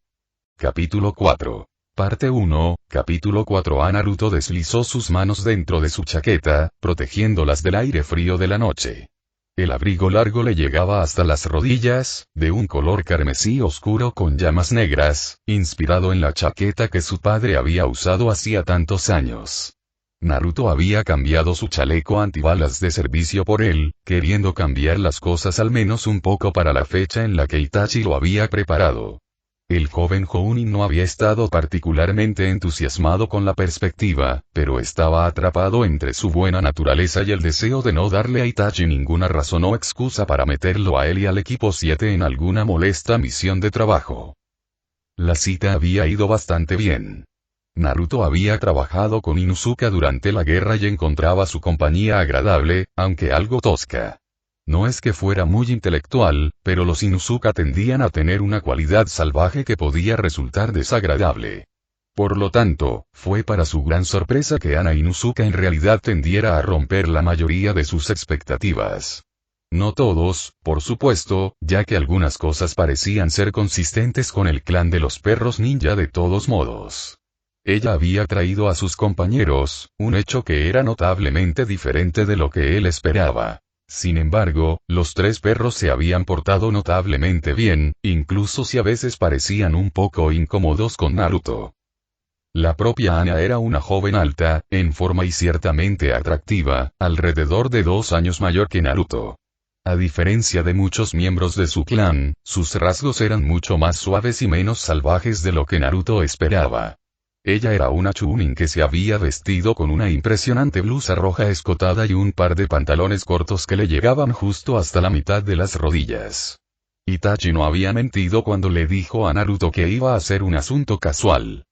Capítulo 4. Parte 1, Capítulo 4. Naruto deslizó sus manos dentro de su chaqueta, protegiéndolas del aire frío de la noche. El abrigo largo le llegaba hasta las rodillas, de un color carmesí oscuro con llamas negras, inspirado en la chaqueta que su padre había usado hacía tantos años. Naruto había cambiado su chaleco antibalas de servicio por él, queriendo cambiar las cosas al menos un poco para la fecha en la que Itachi lo había preparado. El joven Jounin no había estado particularmente entusiasmado con la perspectiva, pero estaba atrapado entre su buena naturaleza y el deseo de no darle a Itachi ninguna razón o excusa para meterlo a él y al equipo 7 en alguna molesta misión de trabajo. La cita había ido bastante bien. Naruto había trabajado con Inuzuka durante la guerra y encontraba su compañía agradable, aunque algo tosca. No es que fuera muy intelectual, pero los Inuzuka tendían a tener una cualidad salvaje que podía resultar desagradable. Por lo tanto, fue para su gran sorpresa que Ana Inuzuka en realidad tendiera a romper la mayoría de sus expectativas. No todos, por supuesto, ya que algunas cosas parecían ser consistentes con el clan de los perros ninja de todos modos. Ella había traído a sus compañeros, un hecho que era notablemente diferente de lo que él esperaba. Sin embargo, los tres perros se habían portado notablemente bien, incluso si a veces parecían un poco incómodos con Naruto. La propia Ana era una joven alta, en forma y ciertamente atractiva, alrededor de 2 años mayor que Naruto. A diferencia de muchos miembros de su clan, sus rasgos eran mucho más suaves y menos salvajes de lo que Naruto esperaba. Ella era una Chunin que se había vestido con una impresionante blusa roja escotada y un par de pantalones cortos que le llegaban justo hasta la mitad de las rodillas. Itachi no había mentido cuando le dijo a Naruto que iba a ser un asunto casual.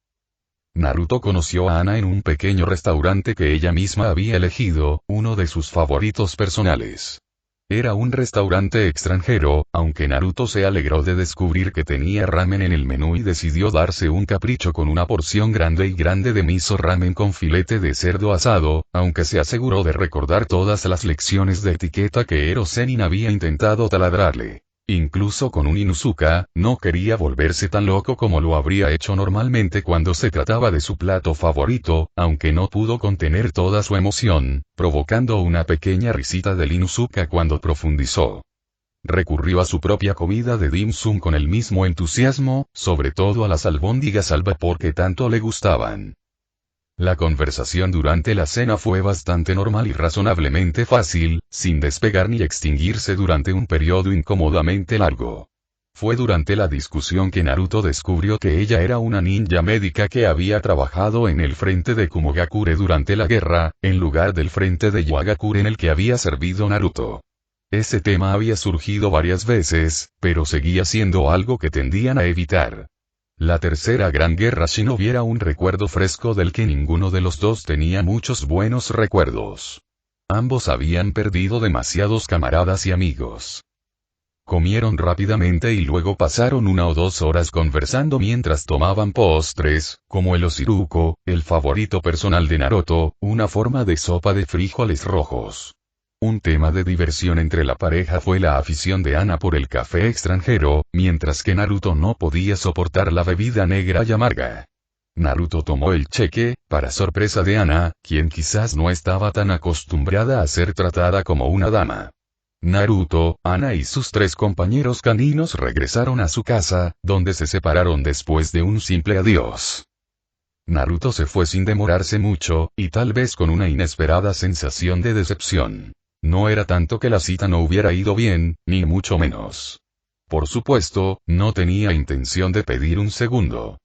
Naruto conoció a Ana en un pequeño restaurante que ella misma había elegido, uno de sus favoritos personales. Era un restaurante extranjero, aunque Naruto se alegró de descubrir que tenía ramen en el menú y decidió darse un capricho con una porción grande de miso ramen con filete de cerdo asado, aunque se aseguró de recordar todas las lecciones de etiqueta que Ero Zenin había intentado taladrarle. Incluso con un Inuzuka, no quería volverse tan loco como lo habría hecho normalmente cuando se trataba de su plato favorito, aunque no pudo contener toda su emoción, provocando una pequeña risita del Inuzuka cuando profundizó. Recurrió a su propia comida de dim sum con el mismo entusiasmo, sobre todo a las albóndigas al vapor que tanto le gustaban. La conversación durante la cena fue bastante normal y razonablemente fácil, sin despegar ni extinguirse durante un periodo incómodamente largo. Fue durante la discusión que Naruto descubrió que ella era una ninja médica que había trabajado en el frente de Kumogakure durante la guerra, en lugar del frente de Yagakure en el que había servido Naruto. Ese tema había surgido varias veces, pero seguía siendo algo que tendían a evitar. La tercera gran guerra shinobi era un recuerdo fresco del que ninguno de los dos tenía muchos buenos recuerdos. Ambos habían perdido demasiados camaradas y amigos. Comieron rápidamente y luego pasaron 1 o 2 horas conversando mientras tomaban postres, como el osiruko, el favorito personal de Naruto, una forma de sopa de frijoles rojos. Un tema de diversión entre la pareja fue la afición de Ana por el café extranjero, mientras que Naruto no podía soportar la bebida negra y amarga. Naruto tomó el cheque, para sorpresa de Ana, quien quizás no estaba tan acostumbrada a ser tratada como una dama. Naruto, Ana y sus 3 compañeros caninos regresaron a su casa, donde se separaron después de un simple adiós. Naruto se fue sin demorarse mucho, y tal vez con una inesperada sensación de decepción. No era tanto que la cita no hubiera ido bien, ni mucho menos. Por supuesto, no tenía intención de pedir un segundo.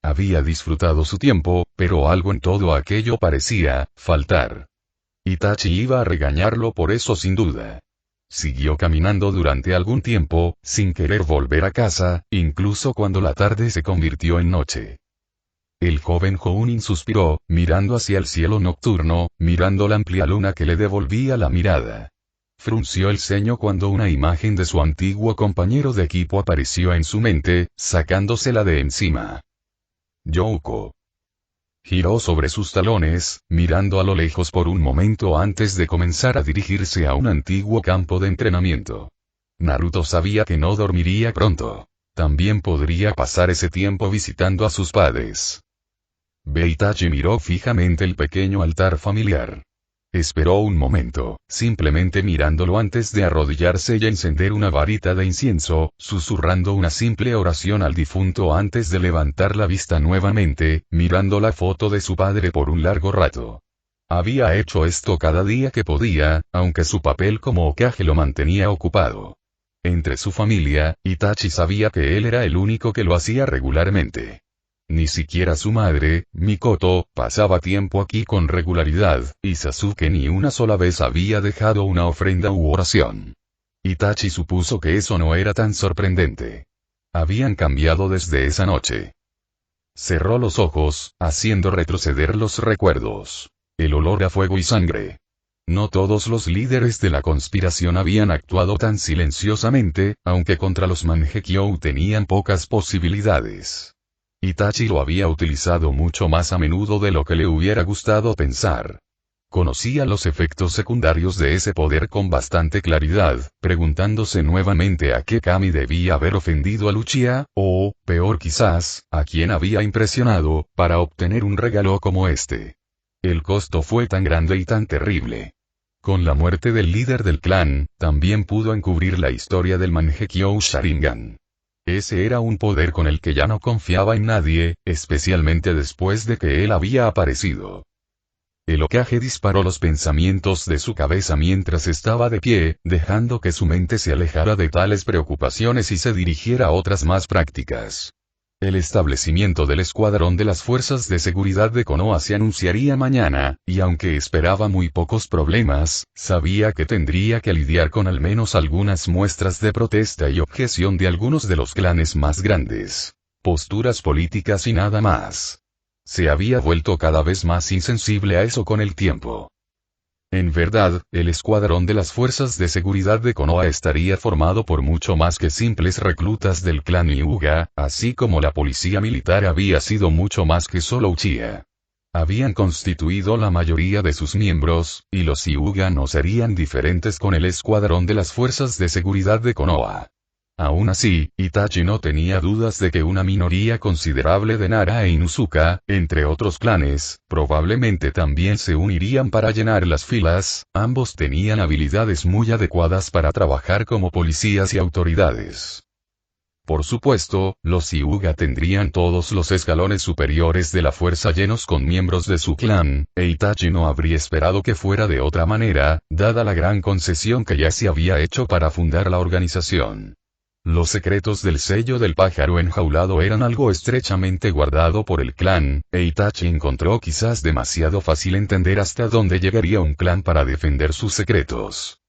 Había disfrutado su tiempo, pero algo en todo aquello parecía faltar. Itachi iba a regañarlo por eso sin duda. Siguió caminando durante algún tiempo, sin querer volver a casa, incluso cuando la tarde se convirtió en noche. El joven Jounin suspiró, mirando hacia el cielo nocturno, mirando la amplia luna que le devolvía la mirada. Frunció el ceño cuando una imagen de su antiguo compañero de equipo apareció en su mente, sacándosela de encima. Youko. Giró sobre sus talones, mirando a lo lejos por un momento antes de comenzar a dirigirse a un antiguo campo de entrenamiento. Naruto sabía que no dormiría pronto. También podría pasar ese tiempo visitando a sus padres. Itachi miró fijamente el pequeño altar familiar. Esperó un momento, simplemente mirándolo antes de arrodillarse y encender una varita de incienso, susurrando una simple oración al difunto antes de levantar la vista nuevamente, mirando la foto de su padre por un largo rato. Había hecho esto cada día que podía, aunque su papel como Hokage lo mantenía ocupado. Entre su familia, Itachi sabía que él era el único que lo hacía regularmente. Ni siquiera su madre, Mikoto, pasaba tiempo aquí con regularidad, y Sasuke ni una sola vez había dejado una ofrenda u oración. Itachi supuso que eso no era tan sorprendente. Habían cambiado desde esa noche. Cerró los ojos, haciendo retroceder los recuerdos. El olor a fuego y sangre. No todos los líderes de la conspiración habían actuado tan silenciosamente, aunque contra los Mangekyou tenían pocas posibilidades. Itachi lo había utilizado mucho más a menudo de lo que le hubiera gustado pensar. Conocía los efectos secundarios de ese poder con bastante claridad, preguntándose nuevamente a qué kami debía haber ofendido a Luchia, o, peor quizás, a quién había impresionado, para obtener un regalo como este. El costo fue tan grande y tan terrible. Con la muerte del líder del clan, también pudo encubrir la historia del Mangekyou Sharingan. Ese era un poder con el que ya no confiaba en nadie, especialmente después de que él había aparecido. El Hokage disparó los pensamientos de su cabeza mientras estaba de pie, dejando que su mente se alejara de tales preocupaciones y se dirigiera a otras más prácticas. El establecimiento del escuadrón de las fuerzas de seguridad de Konoha se anunciaría mañana, y aunque esperaba muy pocos problemas, sabía que tendría que lidiar con al menos algunas muestras de protesta y objeción de algunos de los clanes más grandes. Posturas políticas y nada más. Se había vuelto cada vez más insensible a eso con el tiempo. En verdad, el escuadrón de las fuerzas de seguridad de Konoha estaría formado por mucho más que simples reclutas del clan Hyuga, así como la policía militar había sido mucho más que solo Uchiha. Habían constituido la mayoría de sus miembros, y los Hyuga no serían diferentes con el escuadrón de las fuerzas de seguridad de Konoha. Aún así, Itachi no tenía dudas de que una minoría considerable de Nara e Inuzuka, entre otros clanes, probablemente también se unirían para llenar las filas. Ambos tenían habilidades muy adecuadas para trabajar como policías y autoridades. Por supuesto, los Hyuga tendrían todos los escalones superiores de la fuerza llenos con miembros de su clan, e Itachi no habría esperado que fuera de otra manera, dada la gran concesión que ya se había hecho para fundar la organización. Los secretos del sello del pájaro enjaulado eran algo estrechamente guardado por el clan, e Itachi encontró quizás demasiado fácil entender hasta dónde llegaría un clan para defender sus secretos.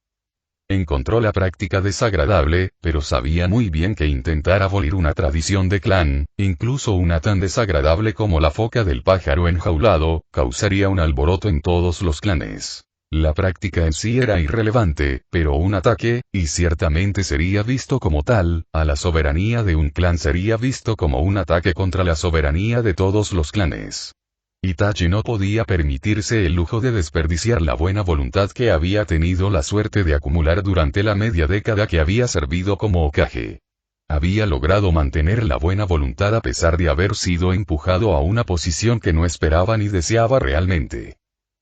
Encontró la práctica desagradable, pero sabía muy bien que intentar abolir una tradición de clan, incluso una tan desagradable como la foca del pájaro enjaulado, causaría un alboroto en todos los clanes. La práctica en sí era irrelevante, pero un ataque, y ciertamente sería visto como tal, a la soberanía de un clan sería visto como un ataque contra la soberanía de todos los clanes. Itachi no podía permitirse el lujo de desperdiciar la buena voluntad que había tenido la suerte de acumular durante la media década que había servido como Hokage. Había logrado mantener la buena voluntad a pesar de haber sido empujado a una posición que no esperaba ni deseaba realmente.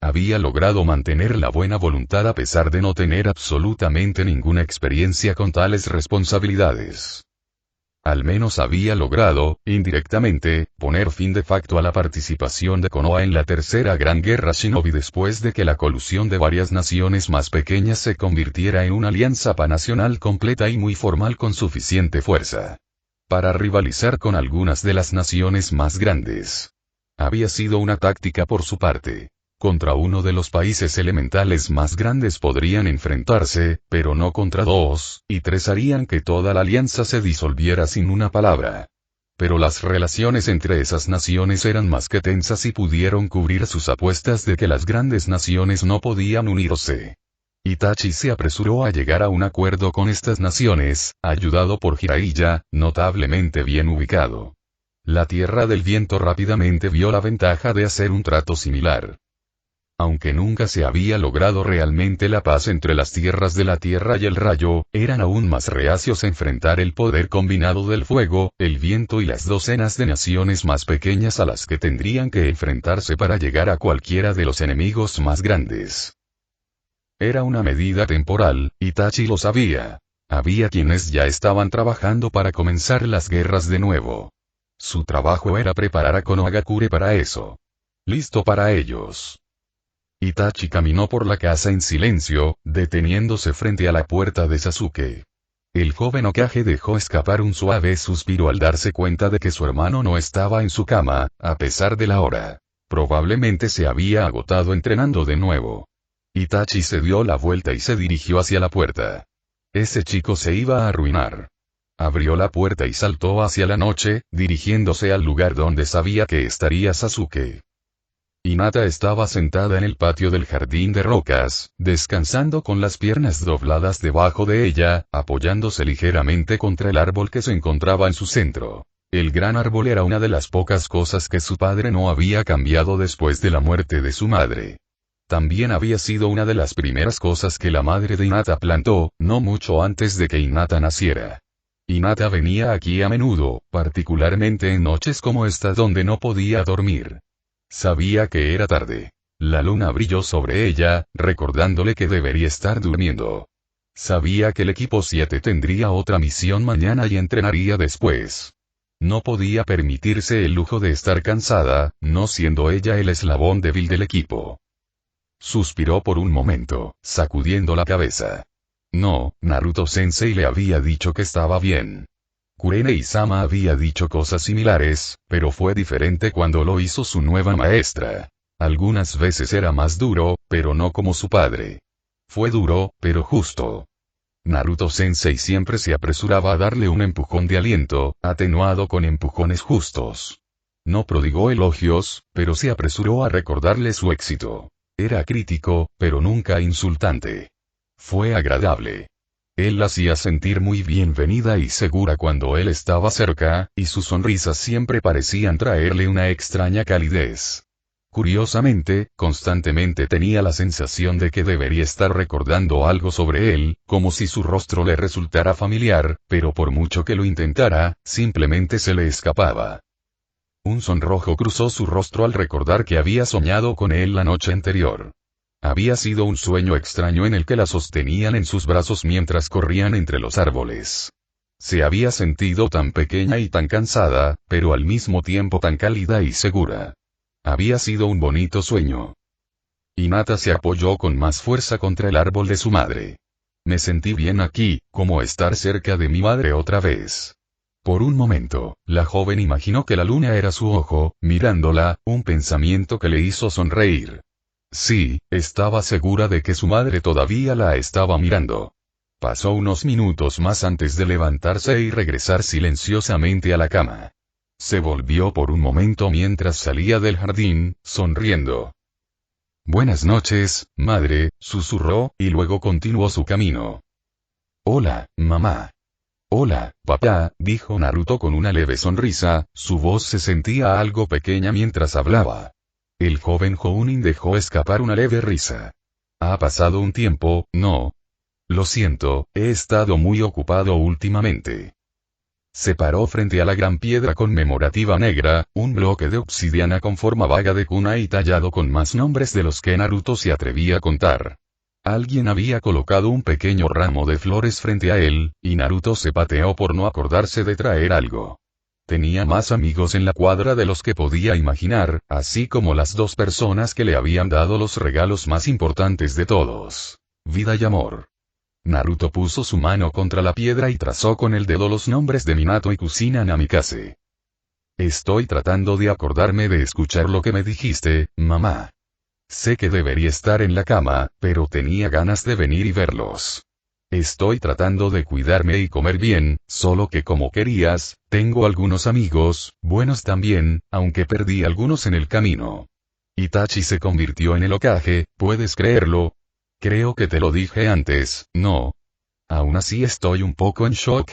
Había logrado mantener la buena voluntad a pesar de no tener absolutamente ninguna experiencia con tales responsabilidades. Al menos había logrado, indirectamente, poner fin de facto a la participación de Konoha en la tercera gran guerra shinobi después de que la colusión de varias naciones más pequeñas se convirtiera en una alianza panacional completa y muy formal con suficiente fuerza para rivalizar con algunas de las naciones más grandes. Había sido una táctica por su parte. Contra uno de los países elementales más grandes podrían enfrentarse, pero no contra dos, y tres harían que toda la alianza se disolviera sin una palabra. Pero las relaciones entre esas naciones eran más que tensas y pudieron cubrir sus apuestas de que las grandes naciones no podían unirse. Itachi se apresuró a llegar a un acuerdo con estas naciones, ayudado por Jiraiya, notablemente bien ubicado. La Tierra del Viento rápidamente vio la ventaja de hacer un trato similar. Aunque nunca se había logrado realmente la paz entre las tierras de la Tierra y el Rayo, eran aún más reacios a enfrentar el poder combinado del fuego, el viento y las docenas de naciones más pequeñas a las que tendrían que enfrentarse para llegar a cualquiera de los enemigos más grandes. Era una medida temporal, Itachi lo sabía. Había quienes ya estaban trabajando para comenzar las guerras de nuevo. Su trabajo era preparar a Konohagakure para eso. Listo para ellos. Itachi caminó por la casa en silencio, deteniéndose frente a la puerta de Sasuke. El joven Hokage dejó escapar un suave suspiro al darse cuenta de que su hermano no estaba en su cama, a pesar de la hora. Probablemente se había agotado entrenando de nuevo. Itachi se dio la vuelta y se dirigió hacia la puerta. Ese chico se iba a arruinar. Abrió la puerta y saltó hacia la noche, dirigiéndose al lugar donde sabía que estaría Sasuke. Hinata estaba sentada en el patio del jardín de rocas, descansando con las piernas dobladas debajo de ella, apoyándose ligeramente contra el árbol que se encontraba en su centro. El gran árbol era una de las pocas cosas que su padre no había cambiado después de la muerte de su madre. También había sido una de las primeras cosas que la madre de Hinata plantó, no mucho antes de que Hinata naciera. Hinata venía aquí a menudo, particularmente en noches como esta donde no podía dormir. Sabía que era tarde. La luna brilló sobre ella, recordándole que debería estar durmiendo. Sabía que el equipo 7 tendría otra misión mañana y entrenaría después. No podía permitirse el lujo de estar cansada, no siendo ella el eslabón débil del equipo. Suspiró por un momento, sacudiendo la cabeza. No, Naruto-sensei le había dicho que estaba bien. Kurene-sama había dicho cosas similares, pero fue diferente cuando lo hizo su nueva maestra. Algunas veces era más duro, pero no como su padre. Fue duro, pero justo. Naruto-sensei siempre se apresuraba a darle un empujón de aliento, atenuado con empujones justos. No prodigó elogios, pero se apresuró a recordarle su éxito. Era crítico, pero nunca insultante. Fue agradable. Él la hacía sentir muy bienvenida y segura cuando él estaba cerca, y sus sonrisas siempre parecían traerle una extraña calidez. Curiosamente, constantemente tenía la sensación de que debería estar recordando algo sobre él, como si su rostro le resultara familiar, pero por mucho que lo intentara, simplemente se le escapaba. Un sonrojo cruzó su rostro al recordar que había soñado con él la noche anterior. Había sido un sueño extraño en el que la sostenían en sus brazos mientras corrían entre los árboles. Se había sentido tan pequeña y tan cansada, pero al mismo tiempo tan cálida y segura. Había sido un bonito sueño. Hinata se apoyó con más fuerza contra el árbol de su madre. Me sentí bien aquí, como estar cerca de mi madre otra vez. Por un momento, la joven imaginó que la luna era su ojo, mirándola, un pensamiento que le hizo sonreír. Sí, estaba segura de que su madre todavía la estaba mirando. Pasó unos minutos más antes de levantarse y regresar silenciosamente a la cama. Se volvió por un momento mientras salía del jardín, sonriendo. Buenas noches, madre, susurró, y luego continuó su camino. Hola, mamá. Hola, papá, dijo Naruto con una leve sonrisa, su voz se sentía algo pequeña mientras hablaba. El joven Jounin dejó escapar una leve risa. Ha pasado un tiempo, ¿no? Lo siento, he estado muy ocupado últimamente. Se paró frente a la gran piedra conmemorativa negra, un bloque de obsidiana con forma vaga de cuna y tallado con más nombres de los que Naruto se atrevía a contar. Alguien había colocado un pequeño ramo de flores frente a él, y Naruto se pateó por no acordarse de traer algo. Tenía más amigos en la cuadra de los que podía imaginar, así como las dos personas que le habían dado los regalos más importantes de todos. Vida y amor. Naruto puso su mano contra la piedra y trazó con el dedo los nombres de Minato y Kusina Namikaze. Estoy tratando de acordarme de escuchar lo que me dijiste, mamá. Sé que debería estar en la cama, pero tenía ganas de venir y verlos. Estoy tratando de cuidarme y comer bien, solo que como querías, tengo algunos amigos, buenos también, aunque perdí algunos en el camino. Itachi se convirtió en el Hokage, ¿puedes creerlo? Creo que te lo dije antes, ¿no? Aún así estoy un poco en shock.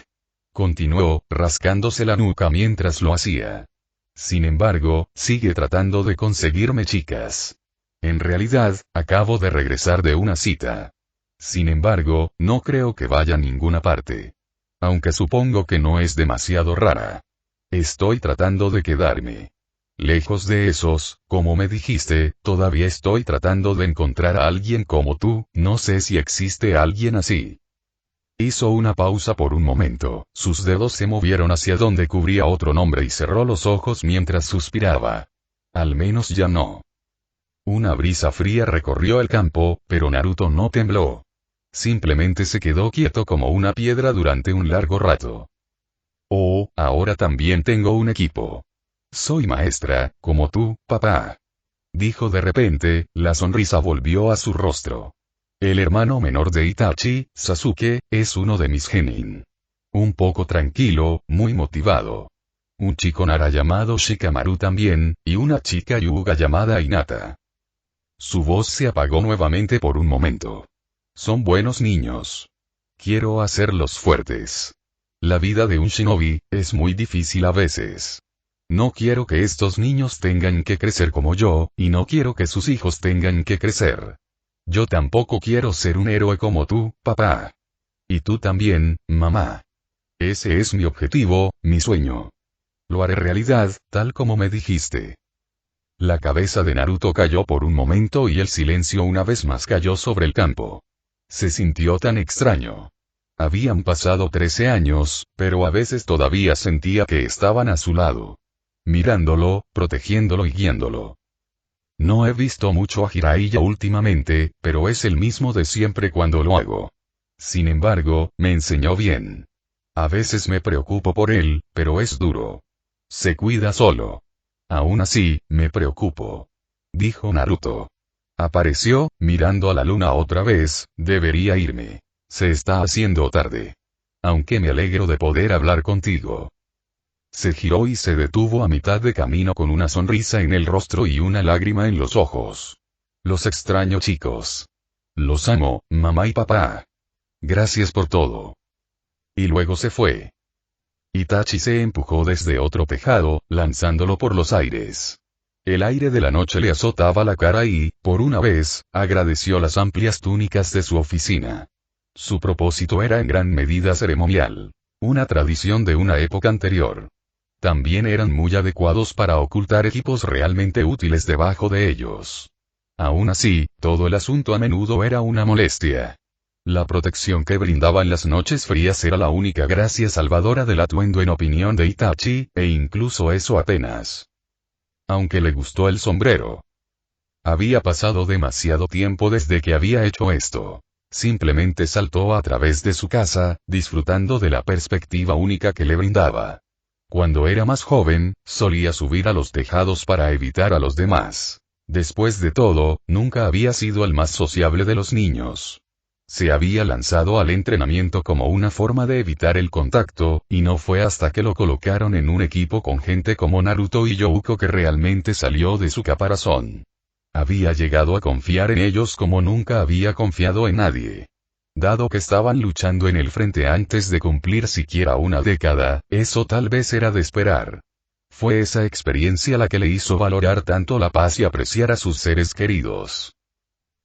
Continuó, rascándose la nuca mientras lo hacía. Sin embargo, sigue tratando de conseguirme chicas. En realidad, acabo de regresar de una cita. Sin embargo, no creo que vaya a ninguna parte. Aunque supongo que no es demasiado rara. Estoy tratando de quedarme. Lejos de esos, como me dijiste, todavía estoy tratando de encontrar a alguien como tú, no sé si existe alguien así. Hizo una pausa por un momento, sus dedos se movieron hacia donde cubría otro nombre y cerró los ojos mientras suspiraba. Al menos ya no. Una brisa fría recorrió el campo, pero Naruto no tembló. Simplemente se quedó quieto como una piedra durante un largo rato. Oh, ahora también tengo un equipo. Soy maestra, como tú, papá. Dijo de repente, la sonrisa volvió a su rostro. El hermano menor de Itachi, Sasuke, es uno de mis genin. Un poco tranquilo, muy motivado. Un chico Nara llamado Shikamaru también, y una chica Hyuga llamada Hinata. Su voz se apagó nuevamente por un momento. Son buenos niños. Quiero hacerlos fuertes. La vida de un shinobi, es muy difícil a veces. No quiero que estos niños tengan que crecer como yo, y no quiero que sus hijos tengan que crecer. Yo tampoco quiero ser un héroe como tú, papá. Y tú también, mamá. Ese es mi objetivo, mi sueño. Lo haré realidad, tal como me dijiste. La cabeza de Naruto cayó por un momento y el silencio una vez más cayó sobre el campo. Se sintió tan extraño. Habían pasado 13 años, pero a veces todavía sentía que estaban a su lado. Mirándolo, protegiéndolo y guiándolo. No he visto mucho a Jiraiya últimamente, pero es el mismo de siempre cuando lo hago. Sin embargo, me enseñó bien. A veces me preocupo por él, pero es duro. Se cuida solo. Aún así, me preocupo. Dijo Naruto. Apareció, mirando a la luna otra vez, debería irme. Se está haciendo tarde. Aunque me alegro de poder hablar contigo. Se giró y se detuvo a mitad de camino con una sonrisa en el rostro y una lágrima en los ojos. Los extraño, chicos. Los amo, mamá y papá. Gracias por todo. Y luego se fue. Itachi se empujó desde otro tejado, lanzándolo por los aires. El aire de la noche le azotaba la cara y, por una vez, agradeció las amplias túnicas de su oficina. Su propósito era en gran medida ceremonial. Una tradición de una época anterior. También eran muy adecuados para ocultar equipos realmente útiles debajo de ellos. Aún así, todo el asunto a menudo era una molestia. La protección que brindaba en las noches frías era la única gracia salvadora del atuendo en opinión de Itachi, e incluso eso apenas. Aunque le gustó el sombrero. Había pasado demasiado tiempo desde que había hecho esto. Simplemente saltó a través de su casa, disfrutando de la perspectiva única que le brindaba. Cuando era más joven, solía subir a los tejados para evitar a los demás. Después de todo, nunca había sido el más sociable de los niños. Se había lanzado al entrenamiento como una forma de evitar el contacto, y no fue hasta que lo colocaron en un equipo con gente como Naruto y Youko que realmente salió de su caparazón. Había llegado a confiar en ellos como nunca había confiado en nadie. Dado que estaban luchando en el frente antes de cumplir siquiera una década, eso tal vez era de esperar. Fue esa experiencia la que le hizo valorar tanto la paz y apreciar a sus seres queridos.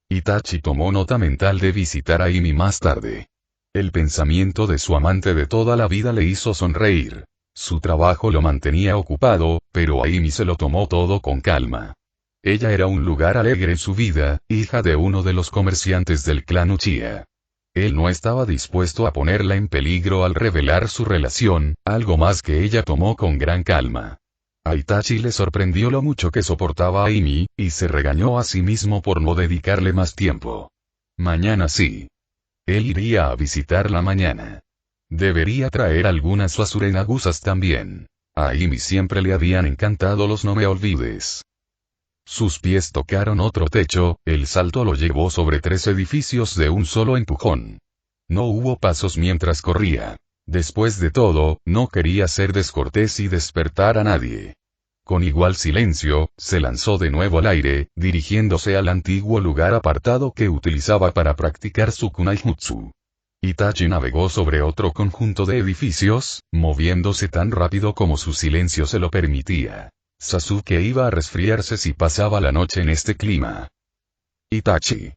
Itachi tomó nota mental de visitar a Imi más tarde. El pensamiento de su amante de toda la vida le hizo sonreír. Su trabajo lo mantenía ocupado, pero a Imi se lo tomó todo con calma. Ella era un lugar alegre en su vida, hija de uno de los comerciantes del clan Uchiha. Él no estaba dispuesto a ponerla en peligro al revelar su relación, algo más que ella tomó con gran calma. A Itachi le sorprendió lo mucho que soportaba a Imi, y se regañó a sí mismo por no dedicarle más tiempo. Mañana sí. Él iría a visitarla mañana. Debería traer algunas Suasurena-gusas también. A Imi siempre le habían encantado los no me olvides. Sus pies tocaron otro techo, el salto lo llevó sobre 3 edificios de un solo empujón. No hubo pasos mientras corría. Después de todo, no quería ser descortés y despertar a nadie. Con igual silencio, se lanzó de nuevo al aire, dirigiéndose al antiguo lugar apartado que utilizaba para practicar su kunai jutsu. Itachi navegó sobre otro conjunto de edificios, moviéndose tan rápido como su silencio se lo permitía. Sasuke iba a resfriarse si pasaba la noche en este clima. ¡Itachi!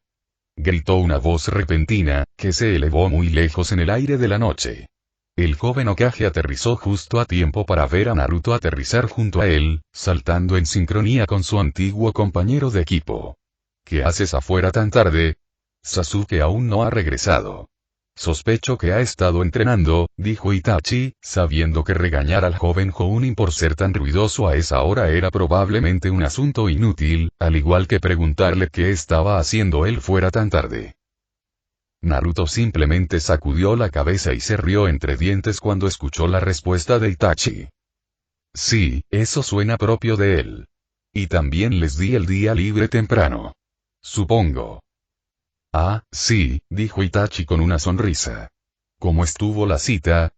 Gritó una voz repentina, que se elevó muy lejos en el aire de la noche. El joven Hokage aterrizó justo a tiempo para ver a Naruto aterrizar junto a él, saltando en sincronía con su antiguo compañero de equipo. ¿Qué haces afuera tan tarde? Sasuke aún no ha regresado. Sospecho que ha estado entrenando, dijo Itachi, sabiendo que regañar al joven Jounin por ser tan ruidoso a esa hora era probablemente un asunto inútil, al igual que preguntarle qué estaba haciendo él fuera tan tarde. Naruto simplemente sacudió la cabeza y se rió entre dientes cuando escuchó la respuesta de Itachi. Sí, eso suena propio de él. Y también les di el día libre temprano. Supongo. Ah, sí, dijo Itachi con una sonrisa. ¿Cómo estuvo la cita?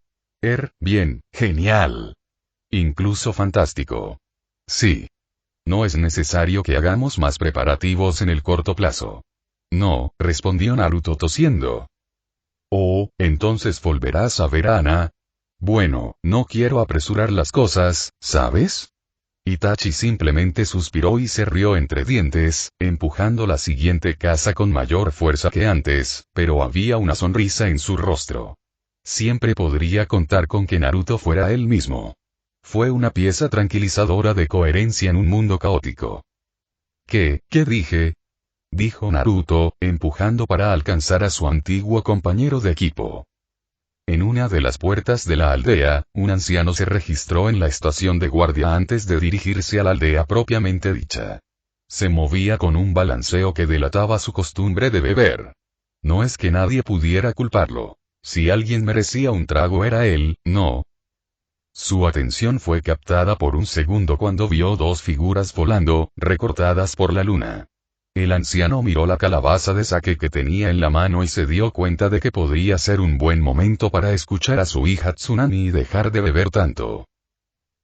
Bien, genial. Incluso fantástico. Sí. No es necesario que hagamos más preparativos en el corto plazo. No, respondió Naruto tosiendo. Oh, entonces volverás a ver a Ana. Bueno, no quiero apresurar las cosas, ¿sabes? Itachi simplemente suspiró y se rió entre dientes, empujando la siguiente casa con mayor fuerza que antes, pero había una sonrisa en su rostro. Siempre podría contar con que Naruto fuera él mismo. Fue una pieza tranquilizadora de coherencia en un mundo caótico. ¿Qué dije? Dijo Naruto, empujando para alcanzar a su antiguo compañero de equipo. En una de las puertas de la aldea, un anciano se registró en la estación de guardia antes de dirigirse a la aldea propiamente dicha. Se movía con un balanceo que delataba su costumbre de beber. No es que nadie pudiera culparlo. Si alguien merecía un trago era él, no. Su atención fue captada por un segundo cuando vio dos figuras volando, recortadas por la luna. El anciano miró la calabaza de sake que tenía en la mano y se dio cuenta de que podría ser un buen momento para escuchar a su hija Tsunami y dejar de beber tanto.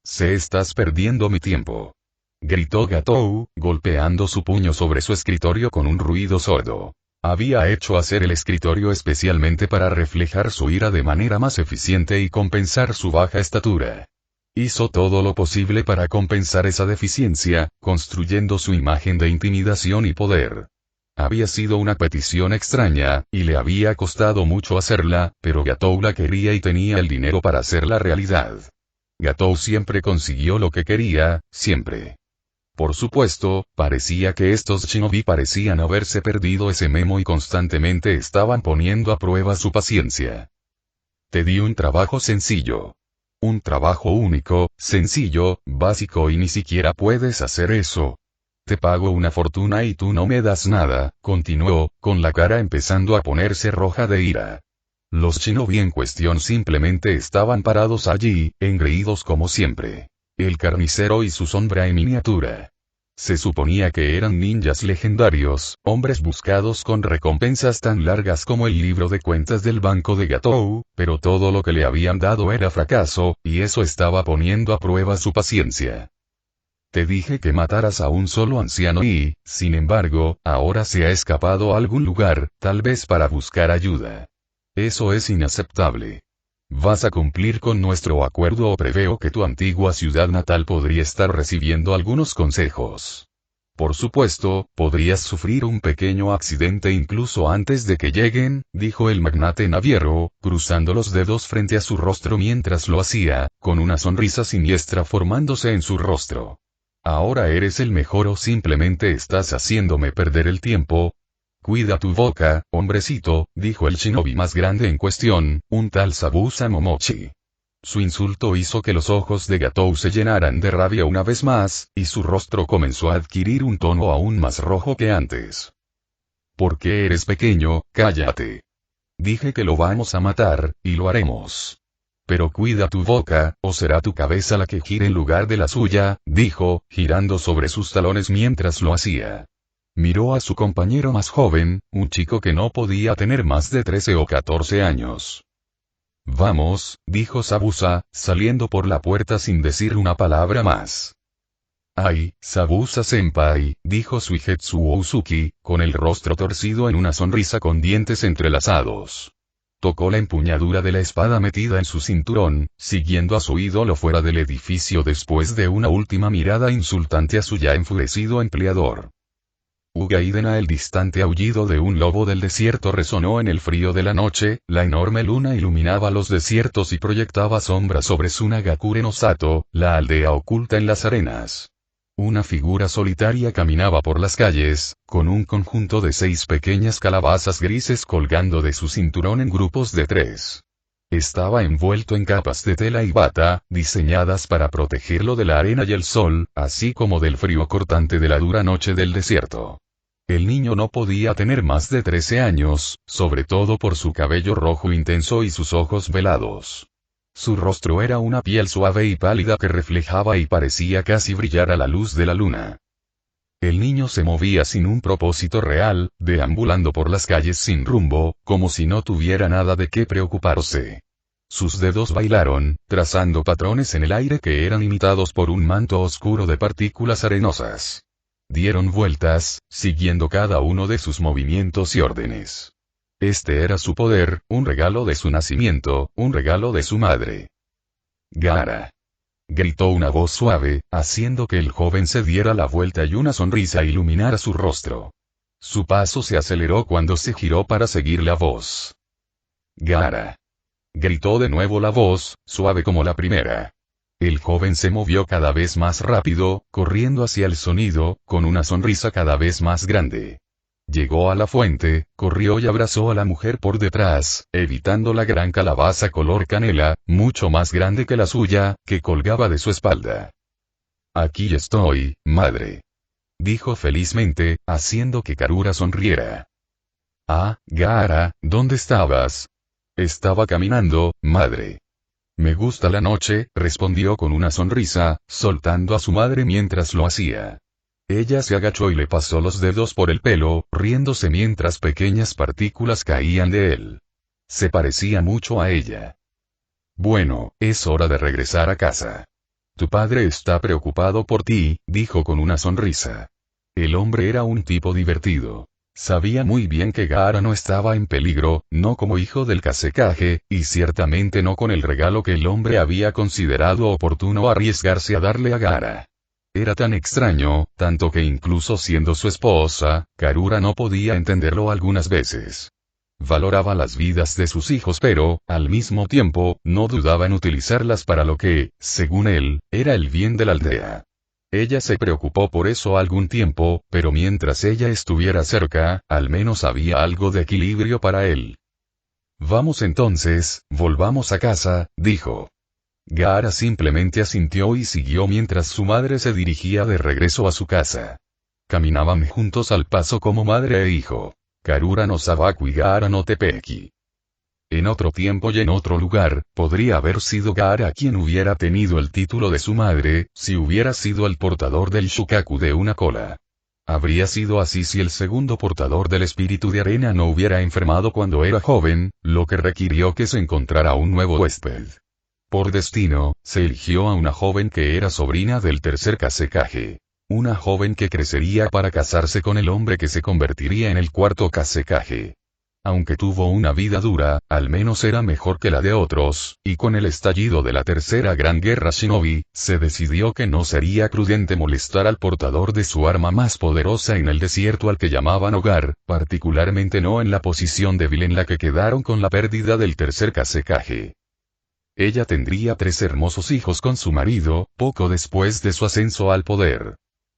Se estás perdiendo mi tiempo. Gritó Gatou, golpeando su puño sobre su escritorio con un ruido sordo. Había hecho hacer el escritorio especialmente para reflejar su ira de manera más eficiente y compensar su baja estatura. Hizo todo lo posible para compensar esa deficiencia, construyendo su imagen de intimidación y poder. Había sido una petición extraña, y le había costado mucho hacerla, pero Gatou la quería y tenía el dinero para hacerla realidad. Gatou siempre consiguió lo que quería, siempre. Por supuesto, parecía que estos shinobi parecían haberse perdido ese memo y constantemente estaban poniendo a prueba su paciencia. Te di un trabajo sencillo. Un trabajo único, sencillo, básico y ni siquiera puedes hacer eso. Te pago una fortuna y tú no me das nada, continuó, con la cara empezando a ponerse roja de ira. Los shinobi en cuestión simplemente estaban parados allí, engreídos como siempre. El carnicero y su sombra en miniatura. Se suponía que eran ninjas legendarios, hombres buscados con recompensas tan largas como el libro de cuentas del banco de Gatou, pero todo lo que le habían dado era fracaso, y eso estaba poniendo a prueba su paciencia. Te dije que mataras a un solo anciano y, sin embargo, ahora se ha escapado a algún lugar, tal vez para buscar ayuda. Eso es inaceptable. ¿Vas a cumplir con nuestro acuerdo o preveo que tu antigua ciudad natal podría estar recibiendo algunos consejos? Por supuesto, podrías sufrir un pequeño accidente incluso antes de que lleguen, dijo el magnate naviero, cruzando los dedos frente a su rostro mientras lo hacía, con una sonrisa siniestra formándose en su rostro. ¿Ahora eres el mejor o simplemente estás haciéndome perder el tiempo? Cuida tu boca, hombrecito, dijo el shinobi más grande en cuestión, un tal Sabusa Momochi. Su insulto hizo que los ojos de Gatou se llenaran de rabia una vez más, y su rostro comenzó a adquirir un tono aún más rojo que antes. ¿Por qué eres pequeño? Cállate. Dije que lo vamos a matar, y lo haremos. Pero cuida tu boca, o será tu cabeza la que gire en lugar de la suya, dijo, girando sobre sus talones mientras lo hacía. Miró a su compañero más joven, un chico que no podía tener más de 13 o 14 años. Vamos, dijo Sabusa, saliendo por la puerta sin decir una palabra más. Ay, Sabusa-senpai, dijo Suigetsu Ousuki, con el rostro torcido en una sonrisa con dientes entrelazados. Tocó la empuñadura de la espada metida en su cinturón, siguiendo a su ídolo fuera del edificio después de una última mirada insultante a su ya enfurecido empleador. Ugaidena. El distante aullido de un lobo del desierto resonó en el frío de la noche, la enorme luna iluminaba los desiertos y proyectaba sombras sobre Sunagakure no Sato, la aldea oculta en las arenas. Una figura solitaria caminaba por las calles, con un conjunto de 6 pequeñas calabazas grises colgando de su cinturón en grupos de 3. Estaba envuelto en capas de tela y bata, diseñadas para protegerlo de la arena y el sol, así como del frío cortante de la dura noche del desierto. El niño no podía tener más de 13 años, sobre todo por su cabello rojo intenso y sus ojos velados. Su rostro era una piel suave y pálida que reflejaba y parecía casi brillar a la luz de la luna. El niño se movía sin un propósito real, deambulando por las calles sin rumbo, como si no tuviera nada de qué preocuparse. Sus dedos bailaron, trazando patrones en el aire que eran imitados por un manto oscuro de partículas arenosas. Dieron vueltas, siguiendo cada uno de sus movimientos y órdenes. Este era su poder, un regalo de su nacimiento, un regalo de su madre. Gaara. Gritó una voz suave, haciendo que el joven se diera la vuelta y una sonrisa iluminara su rostro. Su paso se aceleró cuando se giró para seguir la voz. Gaara. Gritó de nuevo la voz, suave como la primera. El joven se movió cada vez más rápido, corriendo hacia el sonido, con una sonrisa cada vez más grande. Llegó a la fuente, corrió y abrazó a la mujer por detrás, evitando la gran calabaza color canela, mucho más grande que la suya, que colgaba de su espalda. Aquí estoy, madre. Dijo felizmente, haciendo que Karura sonriera. Ah, Gaara, ¿dónde estabas? Estaba caminando, madre. Me gusta la noche, respondió con una sonrisa, soltando a su madre mientras lo hacía. Ella se agachó y le pasó los dedos por el pelo, riéndose mientras pequeñas partículas caían de él. Se parecía mucho a ella. Bueno, es hora de regresar a casa. Tu padre está preocupado por ti, dijo con una sonrisa. El hombre era un tipo divertido. Sabía muy bien que Gaara no estaba en peligro, no como hijo del Kasekaze, y ciertamente no con el regalo que el hombre había considerado oportuno arriesgarse a darle a Gaara. Era tan extraño, tanto que incluso siendo su esposa, Karura no podía entenderlo algunas veces. Valoraba las vidas de sus hijos pero, al mismo tiempo, no dudaba en utilizarlas para lo que, según él, era el bien de la aldea. Ella se preocupó por eso algún tiempo, pero mientras ella estuviera cerca, al menos había algo de equilibrio para él. Vamos entonces, volvamos a casa, dijo. Gaara simplemente asintió y siguió mientras su madre se dirigía de regreso a su casa. Caminaban juntos al paso como madre e hijo. Karura no Sabaku y Gaara no Tepeki. En otro tiempo y en otro lugar, podría haber sido Gaara quien hubiera tenido el título de su madre, si hubiera sido el portador del Shukaku de una cola. Habría sido así si el segundo portador del espíritu de arena no hubiera enfermado cuando era joven, lo que requirió que se encontrara un nuevo huésped. Por destino, se eligió a una joven que era sobrina del tercer Kasekaze. Una joven que crecería para casarse con el hombre que se convertiría en el cuarto Kasekaze. Aunque tuvo una vida dura, al menos era mejor que la de otros, y con el estallido de la tercera gran guerra shinobi, se decidió que no sería prudente molestar al portador de su arma más poderosa en el desierto al que llamaban hogar, particularmente no en la posición débil en la que quedaron con la pérdida del tercer Kasekaze. Ella tendría 3 hermosos hijos con su marido, poco después de su ascenso al poder.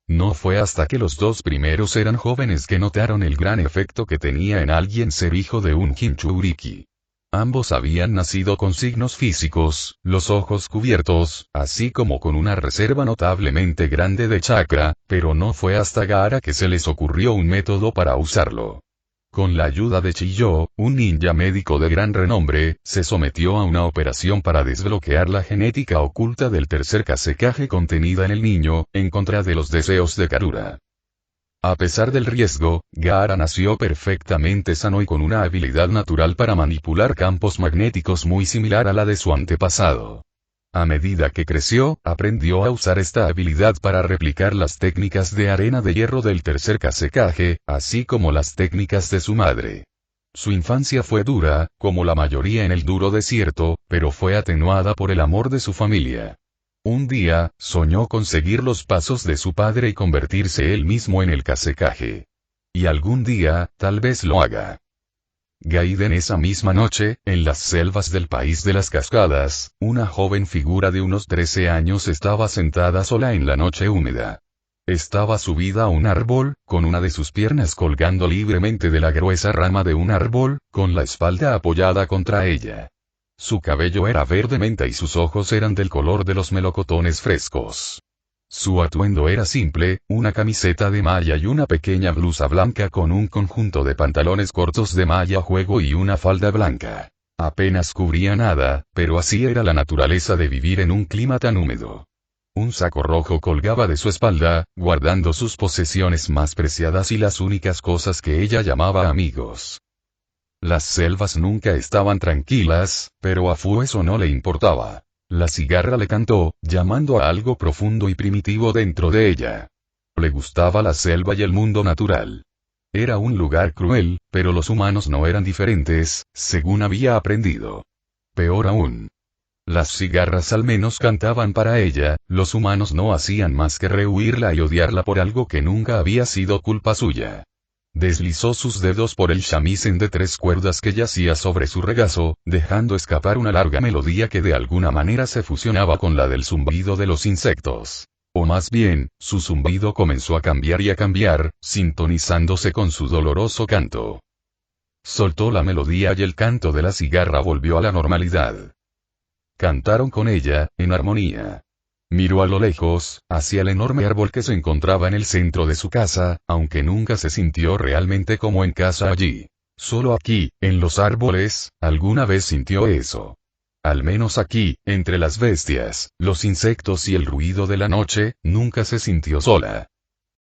No fue hasta que los 2 primeros eran jóvenes que notaron el gran efecto que tenía en alguien ser hijo de un Jinchuriki. Ambos habían nacido con signos físicos, los ojos cubiertos, así como con una reserva notablemente grande de chakra, pero no fue hasta Gaara que se les ocurrió un método para usarlo. Con la ayuda de Chiyo, un ninja médico de gran renombre, se sometió a una operación para desbloquear la genética oculta del tercer Kasekaze contenida en el niño, en contra de los deseos de Karura. A pesar del riesgo, Gaara nació perfectamente sano y con una habilidad natural para manipular campos magnéticos muy similar a la de su antepasado. A medida que creció, aprendió a usar esta habilidad para replicar las técnicas de arena de hierro del tercer Kasekaze, así como las técnicas de su madre. Su infancia fue dura, como la mayoría en el duro desierto, pero fue atenuada por el amor de su familia. Un día, soñó con seguir los pasos de su padre y convertirse él mismo en el Kasekaze. Y algún día, tal vez lo haga. Gaiden esa misma noche, en las selvas del país de las cascadas, una joven figura de unos 13 años estaba sentada sola en la noche húmeda. Estaba subida a un árbol, con una de sus piernas colgando libremente de la gruesa rama de un árbol, con la espalda apoyada contra ella. Su cabello era verde menta y sus ojos eran del color de los melocotones frescos. Su atuendo era simple, una camiseta de malla y una pequeña blusa blanca con un conjunto de pantalones cortos de malla juego y una falda blanca. Apenas cubría nada, pero así era la naturaleza de vivir en un clima tan húmedo. Un saco rojo colgaba de su espalda, guardando sus posesiones más preciadas y las únicas cosas que ella llamaba amigos. Las selvas nunca estaban tranquilas, pero a Fu eso no le importaba. La cigarra le cantó, llamando a algo profundo y primitivo dentro de ella. Le gustaba la selva y el mundo natural. Era un lugar cruel, pero los humanos no eran diferentes, según había aprendido. Peor aún. Las cigarras al menos cantaban para ella, los humanos no hacían más que rehuirla y odiarla por algo que nunca había sido culpa suya. Deslizó sus dedos por el shamisen de 3 cuerdas que yacía sobre su regazo, dejando escapar una larga melodía que de alguna manera se fusionaba con la del zumbido de los insectos. O más bien, su zumbido comenzó a cambiar, sintonizándose con su doloroso canto. Soltó la melodía y el canto de la cigarra volvió a la normalidad. Cantaron con ella, en armonía. Miró a lo lejos, hacia el enorme árbol que se encontraba en el centro de su casa, aunque nunca se sintió realmente como en casa allí. Solo aquí, en los árboles, alguna vez sintió eso. Al menos aquí, entre las bestias, los insectos y el ruido de la noche, nunca se sintió sola.